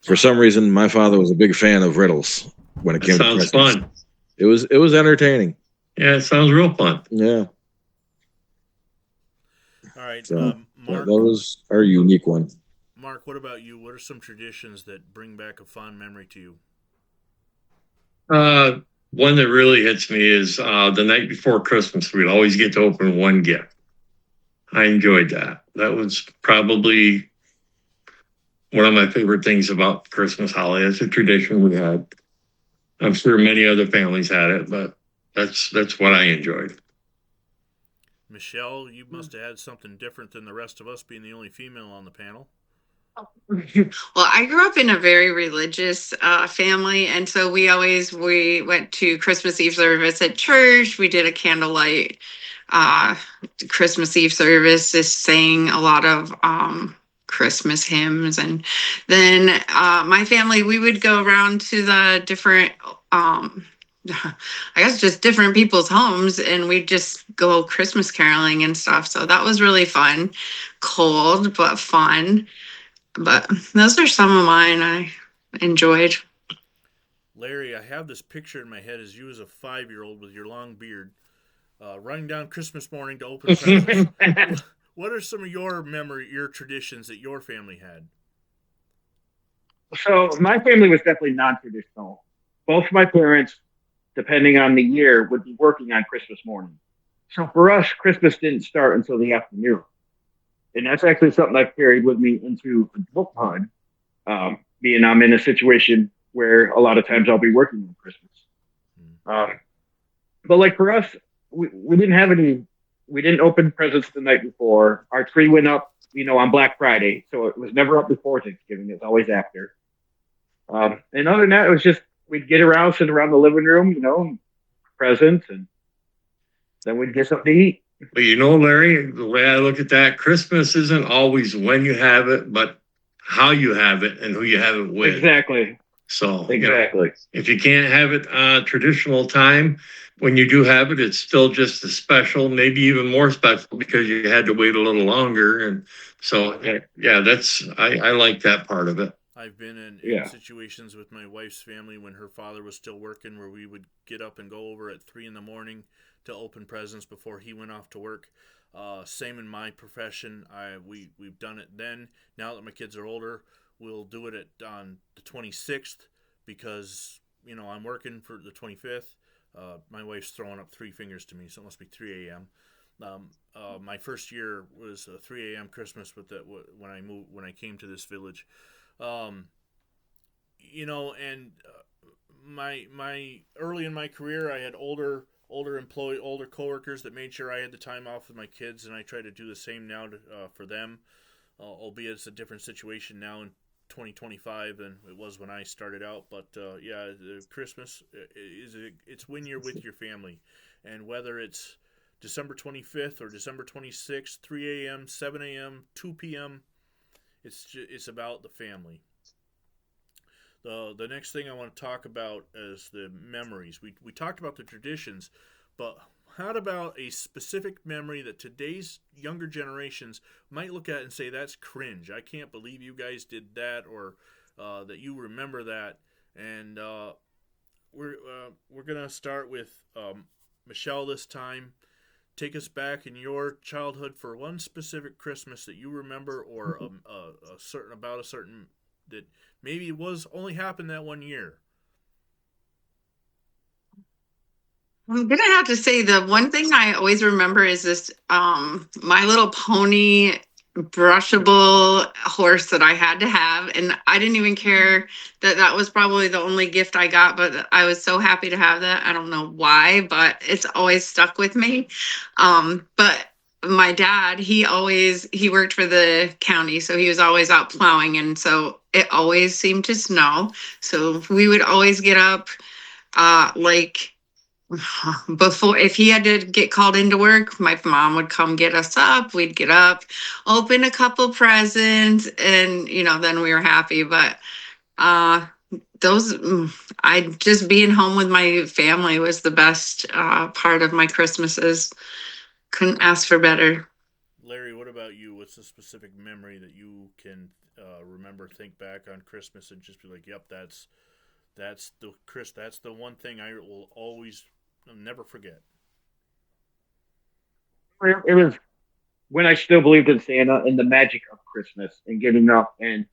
Speaker 2: For some reason, my father was a big fan of riddles when it
Speaker 3: That
Speaker 2: came to
Speaker 3: sounds
Speaker 2: Christmas.
Speaker 3: fun.
Speaker 2: It was entertaining.
Speaker 3: Yeah, it sounds real fun.
Speaker 2: Yeah,
Speaker 1: All right,
Speaker 2: So,
Speaker 1: Mark.
Speaker 2: that was our unique one.
Speaker 1: Mark, what about you? What are some traditions that bring back a fond memory to you?
Speaker 3: One that really hits me is the night before Christmas, we'd always get to open one gift. I enjoyed that. That was probably one of my favorite things about Christmas holiday. It's a tradition we had. I'm sure many other families had it, but that's what I enjoyed.
Speaker 1: Michelle, you must have had something different than the rest of us, being the only female on the panel.
Speaker 5: Well, I grew up in a very religious family, and so we went to Christmas Eve service at church. We did a candlelight uh, Christmas Eve service, just sang a lot of Christmas hymns, and then my family, we would go around to the different. I guess just different people's homes, and we'd just go Christmas caroling and stuff. So that was really fun. Cold but fun. But those are some of mine I enjoyed.
Speaker 1: Larry, I have this picture in my head as you as a 5-year-old with your long beard, running down Christmas morning to open presents. What are some of your traditions that your family had?
Speaker 4: So my family was definitely non-traditional. Both my parents, depending on the year, would be working on Christmas morning. So for us, Christmas didn't start until the afternoon. And that's actually something I've carried with me into adulthood, being I'm in a situation where a lot of times I'll be working on Christmas. But like for us, we didn't have any, we didn't open presents the night before. Our tree went up, on Black Friday. So it was never up before Thanksgiving. It was always after. And other than that, it was just, we'd get around, sit around the living room, presents, and then we'd get something to eat.
Speaker 3: But Larry, the way I look at that, Christmas isn't always when you have it, but how you have it and who you have it with.
Speaker 4: Exactly.
Speaker 3: So
Speaker 4: exactly.
Speaker 3: If you can't have it traditional time, when you do have it, it's still just as special, maybe even more special because you had to wait a little longer. And so, I like that part of it.
Speaker 1: I've been in situations with my wife's family when her father was still working where we would get up and go over at 3 a.m. to open presents before he went off to work. Same in my profession. We've done it then. Now that my kids are older, we'll do it on the 26th because, I'm working for the 25th. My wife's throwing up 3 fingers to me, so it must be 3 a.m. My first year was a 3 a.m. Christmas with that when I came to this village. My early in my career, I had older coworkers that made sure I had the time off with my kids, and I try to do the same now for them. Albeit it's a different situation now in 2025 than it was when I started out. But Christmas it's when you're with your family, and whether it's December 25th or December 26th, 3 a.m., 7 a.m., 2 p.m. It's about the family. The next thing I want to talk about is the memories. We talked about the traditions, but how about a specific memory that today's younger generations might look at and say, that's cringe. I can't believe you guys did that, or that you remember that. And we're going to start with Michelle this time. Take us back in your childhood for one specific Christmas that you remember, or a certain that maybe it was only happened that one year.
Speaker 5: I'm gonna have to say the one thing I always remember is this My Little Pony brushable horse that I had to have, and I didn't even care that was probably the only gift I got, but I was so happy to have that. I don't know why, but it's always stuck with me. But my dad, he worked for the county, so he was always out plowing, and so it always seemed to snow. So we would always get up before, if he had to get called into work, my mom would come get us up. We'd get up, open a couple presents, and then we were happy. But I just being home with my family was the best part of my Christmases. Couldn't ask for better.
Speaker 1: Larry, what about you? What's a specific memory that you can remember, think back on Christmas and just be like, yep, that's the one thing I will always never forget?
Speaker 4: It was when I still believed in Santa and the magic of Christmas and getting up, and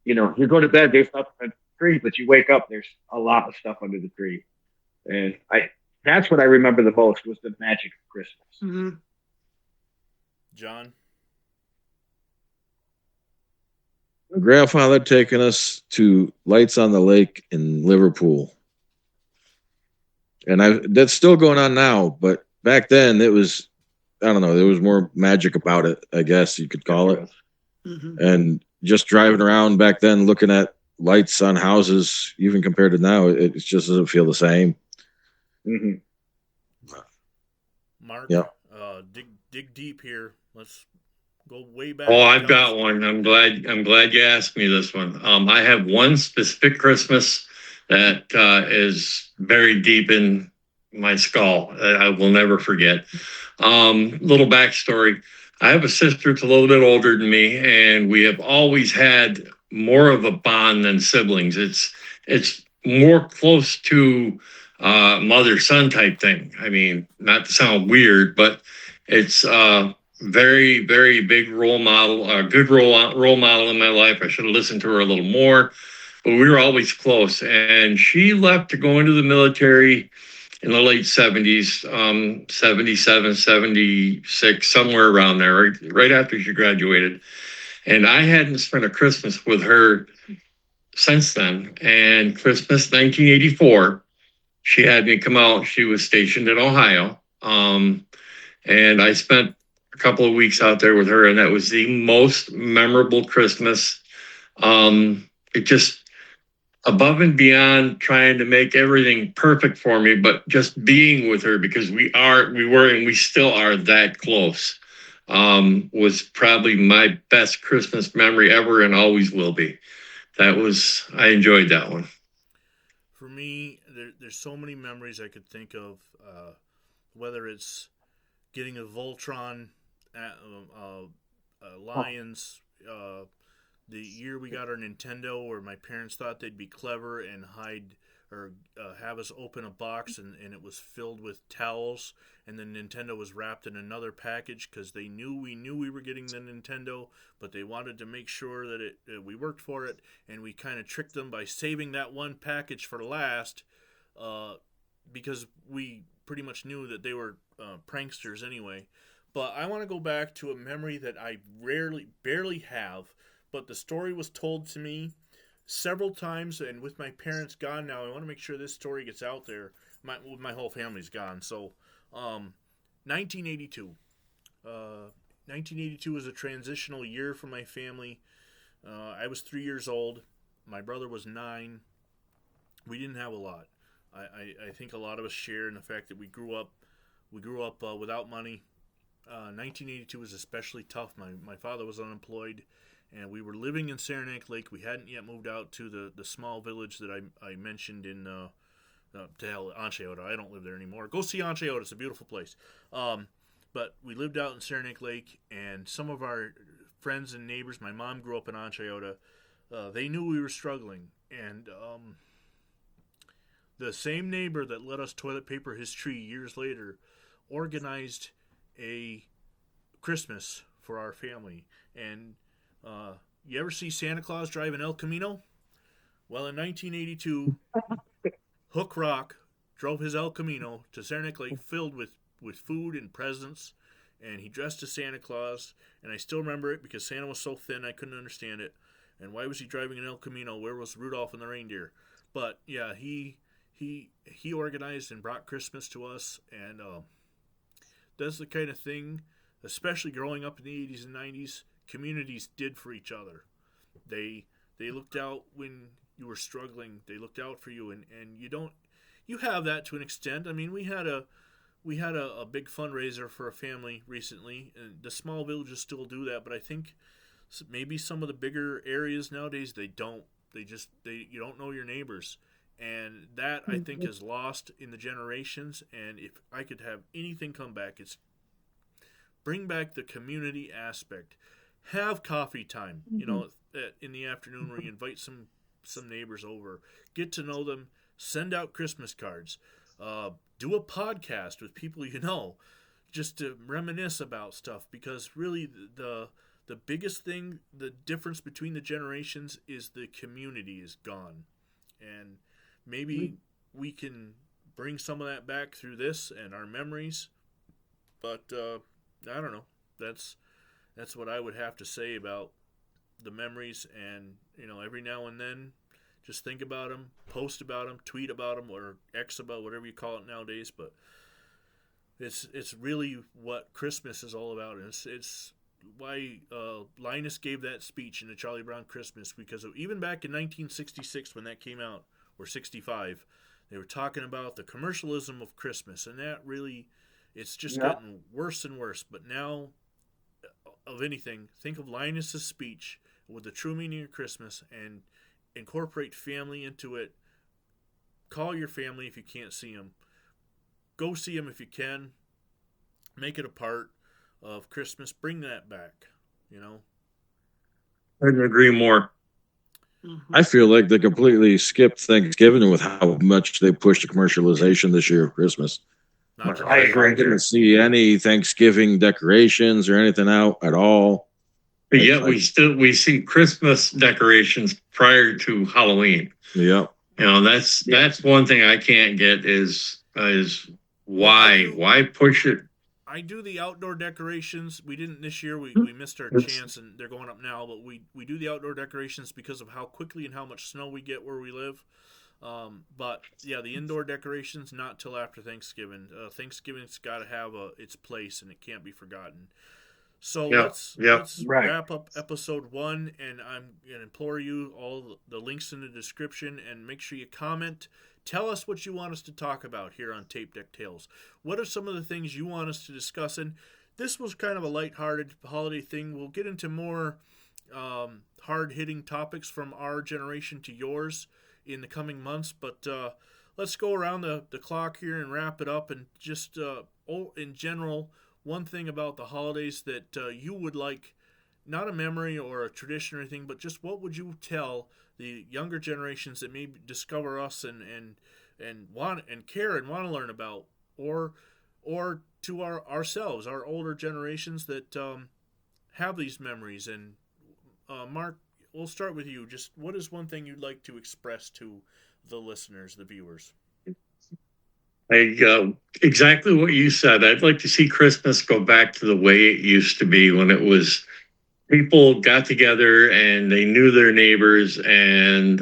Speaker 4: you go to bed, there's nothing under the tree, but you wake up, there's a lot of stuff under the tree, and that's what I remember the most, was the magic of Christmas.
Speaker 5: Mm-hmm.
Speaker 1: John?
Speaker 2: My grandfather taking us to Lights on the Lake in Liverpool. And that's still going on now, but back then it was, I don't know, there was more magic about it, I guess you could call it.
Speaker 5: Mm-hmm.
Speaker 2: And just driving around back then, looking at lights on houses, even compared to now, it just doesn't feel the same.
Speaker 4: Mm-hmm.
Speaker 1: Mark,
Speaker 2: Yeah.
Speaker 1: dig deep here. Let's go way back.
Speaker 3: Oh, I've got one. I'm glad you asked me this one. I have one specific Christmas that is buried deep in my skull. I will never forget. Little backstory. I have a sister that's a little bit older than me, and we have always had more of a bond than siblings. It's more close to mother son type thing. I mean, not to sound weird, but it's very, very big role model, a good role model in my life. I should have listened to her a little more, but we were always close. And she left to go into the military in the late 70s, 77, 76, somewhere around there, right after she graduated. And I hadn't spent a Christmas with her since then. And Christmas 1984, she had me come out. She was stationed in Ohio. And I spent a couple of weeks out there with her, and that was the most memorable Christmas. It just above and beyond trying to make everything perfect for me, but just being with her because we were, and we still are that close, was probably my best Christmas memory ever and always will be. I enjoyed that one.
Speaker 1: For me, there's so many memories I could think of, whether it's getting a Voltron at Lions, the year we got our Nintendo, where my parents thought they'd be clever and hide or have us open a box, and it was filled with towels, and then Nintendo was wrapped in another package because they knew we were getting the Nintendo, but they wanted to make sure that we worked for it, and we kind of tricked them by saving that one package for last, because we pretty much knew that they were pranksters anyway. But I want to go back to a memory that I barely have, but the story was told to me several times, and with my parents gone now, I want to make sure this story gets out there. My whole family's gone. So, 1982. 1982 was a transitional year for my family. I was 3 years old. My brother was 9. We didn't have a lot. I think a lot of us share in the fact that we grew up without money. 1982 was especially tough. My father was unemployed, and we were living in Saranac Lake. We hadn't yet moved out to the small village that I mentioned in Anchiota. I don't live there anymore. Go see Anchiota. It's a beautiful place. But we lived out in Saranac Lake, and some of our friends and neighbors, my mom grew up in Anchiota, they knew we were struggling. And the same neighbor that let us toilet paper his tree years later organized a Christmas for our family. And you ever see Santa Claus drive an El Camino? Well, in 1982, Hook Rock drove his El Camino to Saranac Lake filled with food and presents, and he dressed as Santa Claus, and I still remember it because Santa was so thin I couldn't understand it. And why was he driving an El Camino? Where was Rudolph and the reindeer? But yeah, he organized and brought Christmas to us, and that's the kind of thing, especially growing up in the 80s and 90s, communities did for each other. They looked out when you were struggling. They looked out for you, and you have that to an extent. I mean, we had a big fundraiser for a family recently, and the small villages still do that, but I think maybe some of the bigger areas nowadays, they don't. You don't know your neighbors. And that, I think, is lost in the generations. And if I could have anything come back, it's bring back the community aspect. Have coffee time, in the afternoon where you invite some neighbors over. Get to know them. Send out Christmas cards. Do a podcast with people you know, just to reminisce about stuff. Because really, the biggest thing, the difference between the generations is the community is gone. And maybe we can bring some of that back through this and our memories. But I don't know. That's what I would have to say about the memories. And, every now and then, just think about them, post about them, tweet about them, or X about, whatever you call it nowadays. But it's really what Christmas is all about. And it's Linus gave that speech in the Charlie Brown Christmas, because even back in 1966 when that came out, or 65, they were talking about the commercialism of Christmas, and that really, it's just getting worse and worse. But now, of anything, think of Linus's speech with the true meaning of Christmas and incorporate family into it. Call your family if you can't see them. Go see them if you can. Make it a part of Christmas. Bring that back, you know?
Speaker 3: I couldn't agree more.
Speaker 2: I feel like they completely skipped Thanksgiving with how much they pushed the commercialization this year of Christmas.
Speaker 4: I agree.
Speaker 2: I didn't see any Thanksgiving decorations or anything out at all.
Speaker 3: But yet we see Christmas decorations prior to Halloween.
Speaker 2: Yeah.
Speaker 3: You know, that's one thing I can't get is why push it?
Speaker 1: I do the outdoor decorations. We didn't this year. We missed our chance, and they're going up now. But we do the outdoor decorations because of how quickly and how much snow we get where we live. But yeah, the indoor decorations not till after Thanksgiving. Thanksgiving's got to have its place, and it can't be forgotten. So let's wrap up episode 1, and I'm gonna implore you all the links in the description, and make sure you comment. Tell us what you want us to talk about here on Tape Deck Tales. What are some of the things you want us to discuss? And this was kind of a lighthearted holiday thing. We'll get into more hard-hitting topics from our generation to yours in the coming months. But let's go around the clock here and wrap it up. And just in general, one thing about the holidays that you would like, not a memory or a tradition or anything, but just what would you tell the younger generations that may discover us and want and care and want to learn about, or to ourselves, our older generations that have these memories? And Mark, we'll start with you. Just what is one thing you'd like to express to the listeners, the viewers?
Speaker 3: Exactly what you said. I'd like to see Christmas go back to the way it used to be, when it was people got together and they knew their neighbors, and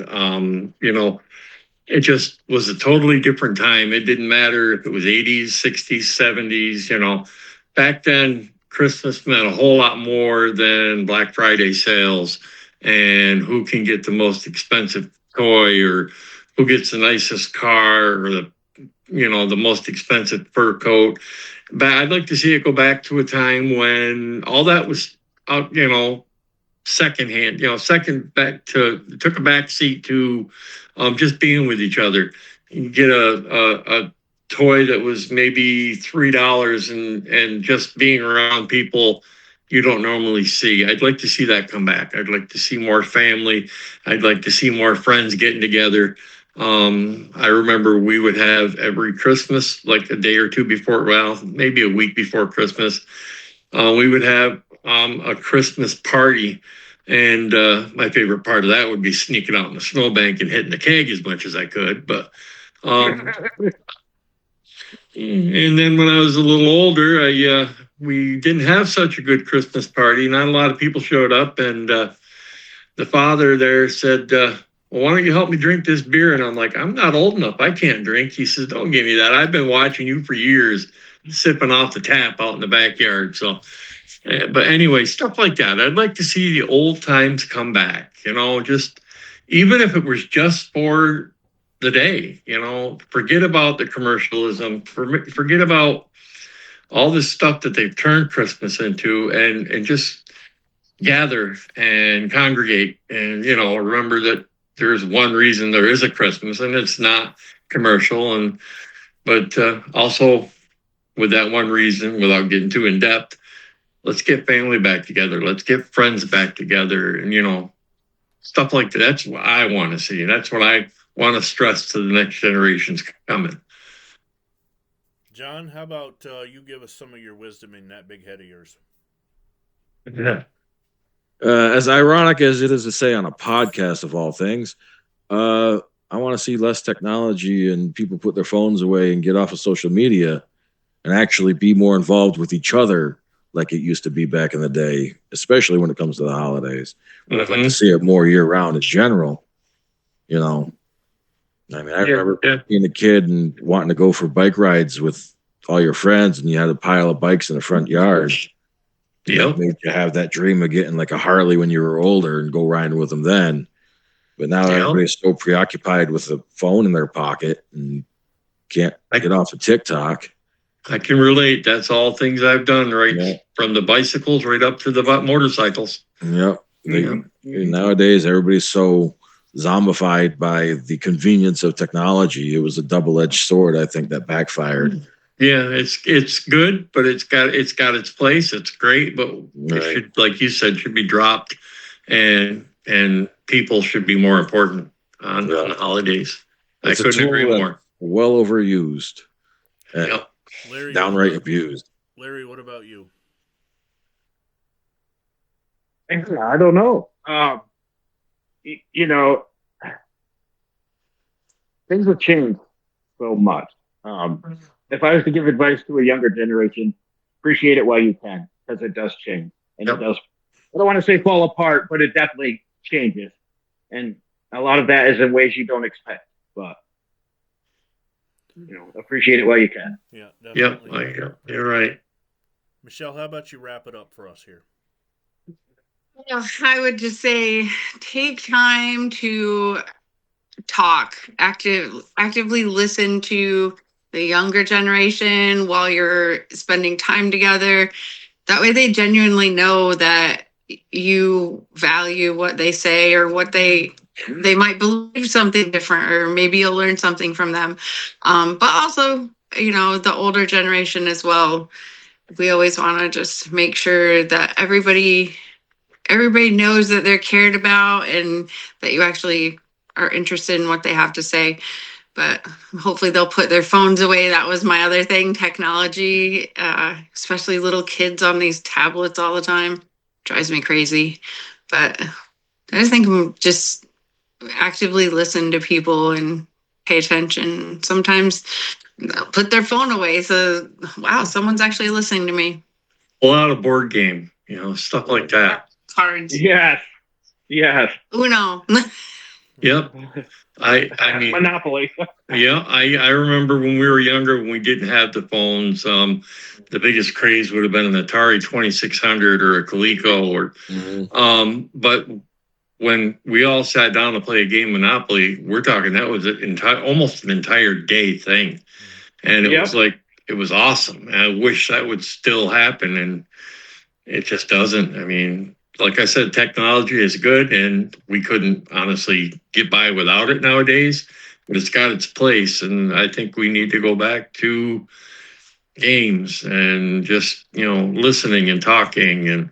Speaker 3: it just was a totally different time. It didn't matter if it was 80s, 60s, 70s. Back then Christmas meant a whole lot more than Black Friday sales and who can get the most expensive toy, or who gets the nicest car, or the most expensive fur coat. But I'd like to see it go back to a time when all that was out, secondhand, took a back seat to just being with each other. You get a toy that was maybe $3 and just being around people you don't normally see. I'd like to see that come back. I'd like to see more family. I'd like to see more friends getting together. I remember we would have every Christmas, like a day or two before, well, maybe a week before Christmas, we would have a Christmas party. And my favorite part of that would be sneaking out in the snowbank and hitting the keg as much as I could. But and then when I was a little older, we didn't have such a good Christmas party. Not a lot of people showed up, and the father there said, well, why don't you help me drink this beer? And I'm like, I'm not old enough. I can't drink. He says, don't give me that. I've been watching you for years, sipping off the tap out in the backyard. So, but anyway, stuff like that. I'd like to see the old times come back, just even if it was just for the day, forget about the commercialism, forget about all this stuff that they've turned Christmas into, and just gather and congregate and, remember that there's one reason there is a Christmas, and it's not commercial. But also with that one reason, without getting too in depth, let's get family back together. Let's get friends back together, and, stuff like that. That's what I want to see. That's what I want to stress to the next generations coming.
Speaker 1: John, how about you give us some of your wisdom in that big head of yours?
Speaker 3: Yeah.
Speaker 2: As ironic as it is to say on a podcast of all things, I want to see less technology and people put their phones away and get off of social media and actually be more involved with each other like it used to be back in the day, especially when it comes to the holidays. But I'd like to see it more year round in general. I remember being a kid and wanting to go for bike rides with all your friends, and you had a pile of bikes in the front yard.
Speaker 3: Yep.
Speaker 2: Made you have that dream of getting like a Harley when you were older and go riding with them then. But now
Speaker 3: Yep.
Speaker 2: everybody's so preoccupied with the phone in their pocket and can't get off of TikTok.
Speaker 3: I can relate. That's all things I've done, right?
Speaker 2: Yeah.
Speaker 3: From the bicycles right up to the motorcycles.
Speaker 2: Yep.
Speaker 4: Mhm.
Speaker 2: Nowadays, everybody's so zombified by the convenience of technology. It was a double-edged sword, I think, that backfired.
Speaker 3: Yeah, it's good, but it's got its place. It's great, but
Speaker 2: Right.
Speaker 3: it should, like you said, should be dropped, and people should be more important on the holidays.
Speaker 2: It's
Speaker 3: I couldn't agree more.
Speaker 2: Well overused. And
Speaker 3: Yep.
Speaker 1: Larry,
Speaker 2: downright abused.
Speaker 1: Larry, what about you?
Speaker 4: I don't know. You know, things have changed so much. If I was to give advice to a younger generation, appreciate it while you can, because it does change, and
Speaker 3: Yep.
Speaker 4: it does. I don't want to say fall apart, but it definitely changes, and a lot of that is in ways you don't expect. But appreciate it while you can.
Speaker 1: Yeah,
Speaker 3: Yep.
Speaker 1: definitely.
Speaker 3: You're right.
Speaker 1: Michelle, how about you wrap it up for us here?
Speaker 5: I would just say take time to talk, actively listen to the younger generation while you're spending time together. That way they genuinely know that you value what they say, or what they might believe something different, or maybe you'll learn something from them. But also, the older generation as well. We always want to just make sure that everybody knows that they're cared about, and that you actually are interested in what they have to say. But hopefully they'll put their phones away. That was my other thing, technology, especially little kids on these tablets all the time. Drives me crazy. But I just think just actively listen to people and pay attention. Sometimes they'll put their phone away. So, wow, someone's actually listening to me.
Speaker 3: Pull out a board game, stuff like that.
Speaker 5: Cards.
Speaker 4: Yes.
Speaker 5: Uno.
Speaker 3: Yep. I mean,
Speaker 4: Monopoly.
Speaker 3: yeah, I remember when we were younger, when we didn't have the phones, the biggest craze would have been an Atari 2600 or a Coleco, or but when we all sat down to play a game Monopoly, we're talking that was almost an entire day thing, and it was awesome. And I wish that would still happen, and it just doesn't. I mean, like I said, technology is good, and we couldn't honestly get by without it nowadays. But it's got its place, and I think we need to go back to games and just listening and talking, and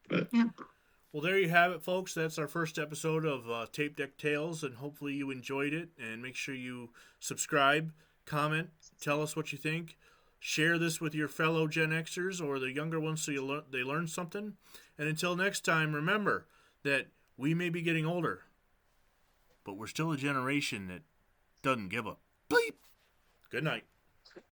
Speaker 3: But
Speaker 5: Yeah.
Speaker 1: Well, there you have it, folks. That's our first episode of Tape Deck Tales, and hopefully you enjoyed it. And make sure you subscribe, comment, tell us what you think. Share this with your fellow Gen Xers or the younger ones so they learn something. And until next time, remember that we may be getting older, but we're still a generation that doesn't give a bleep. Good night.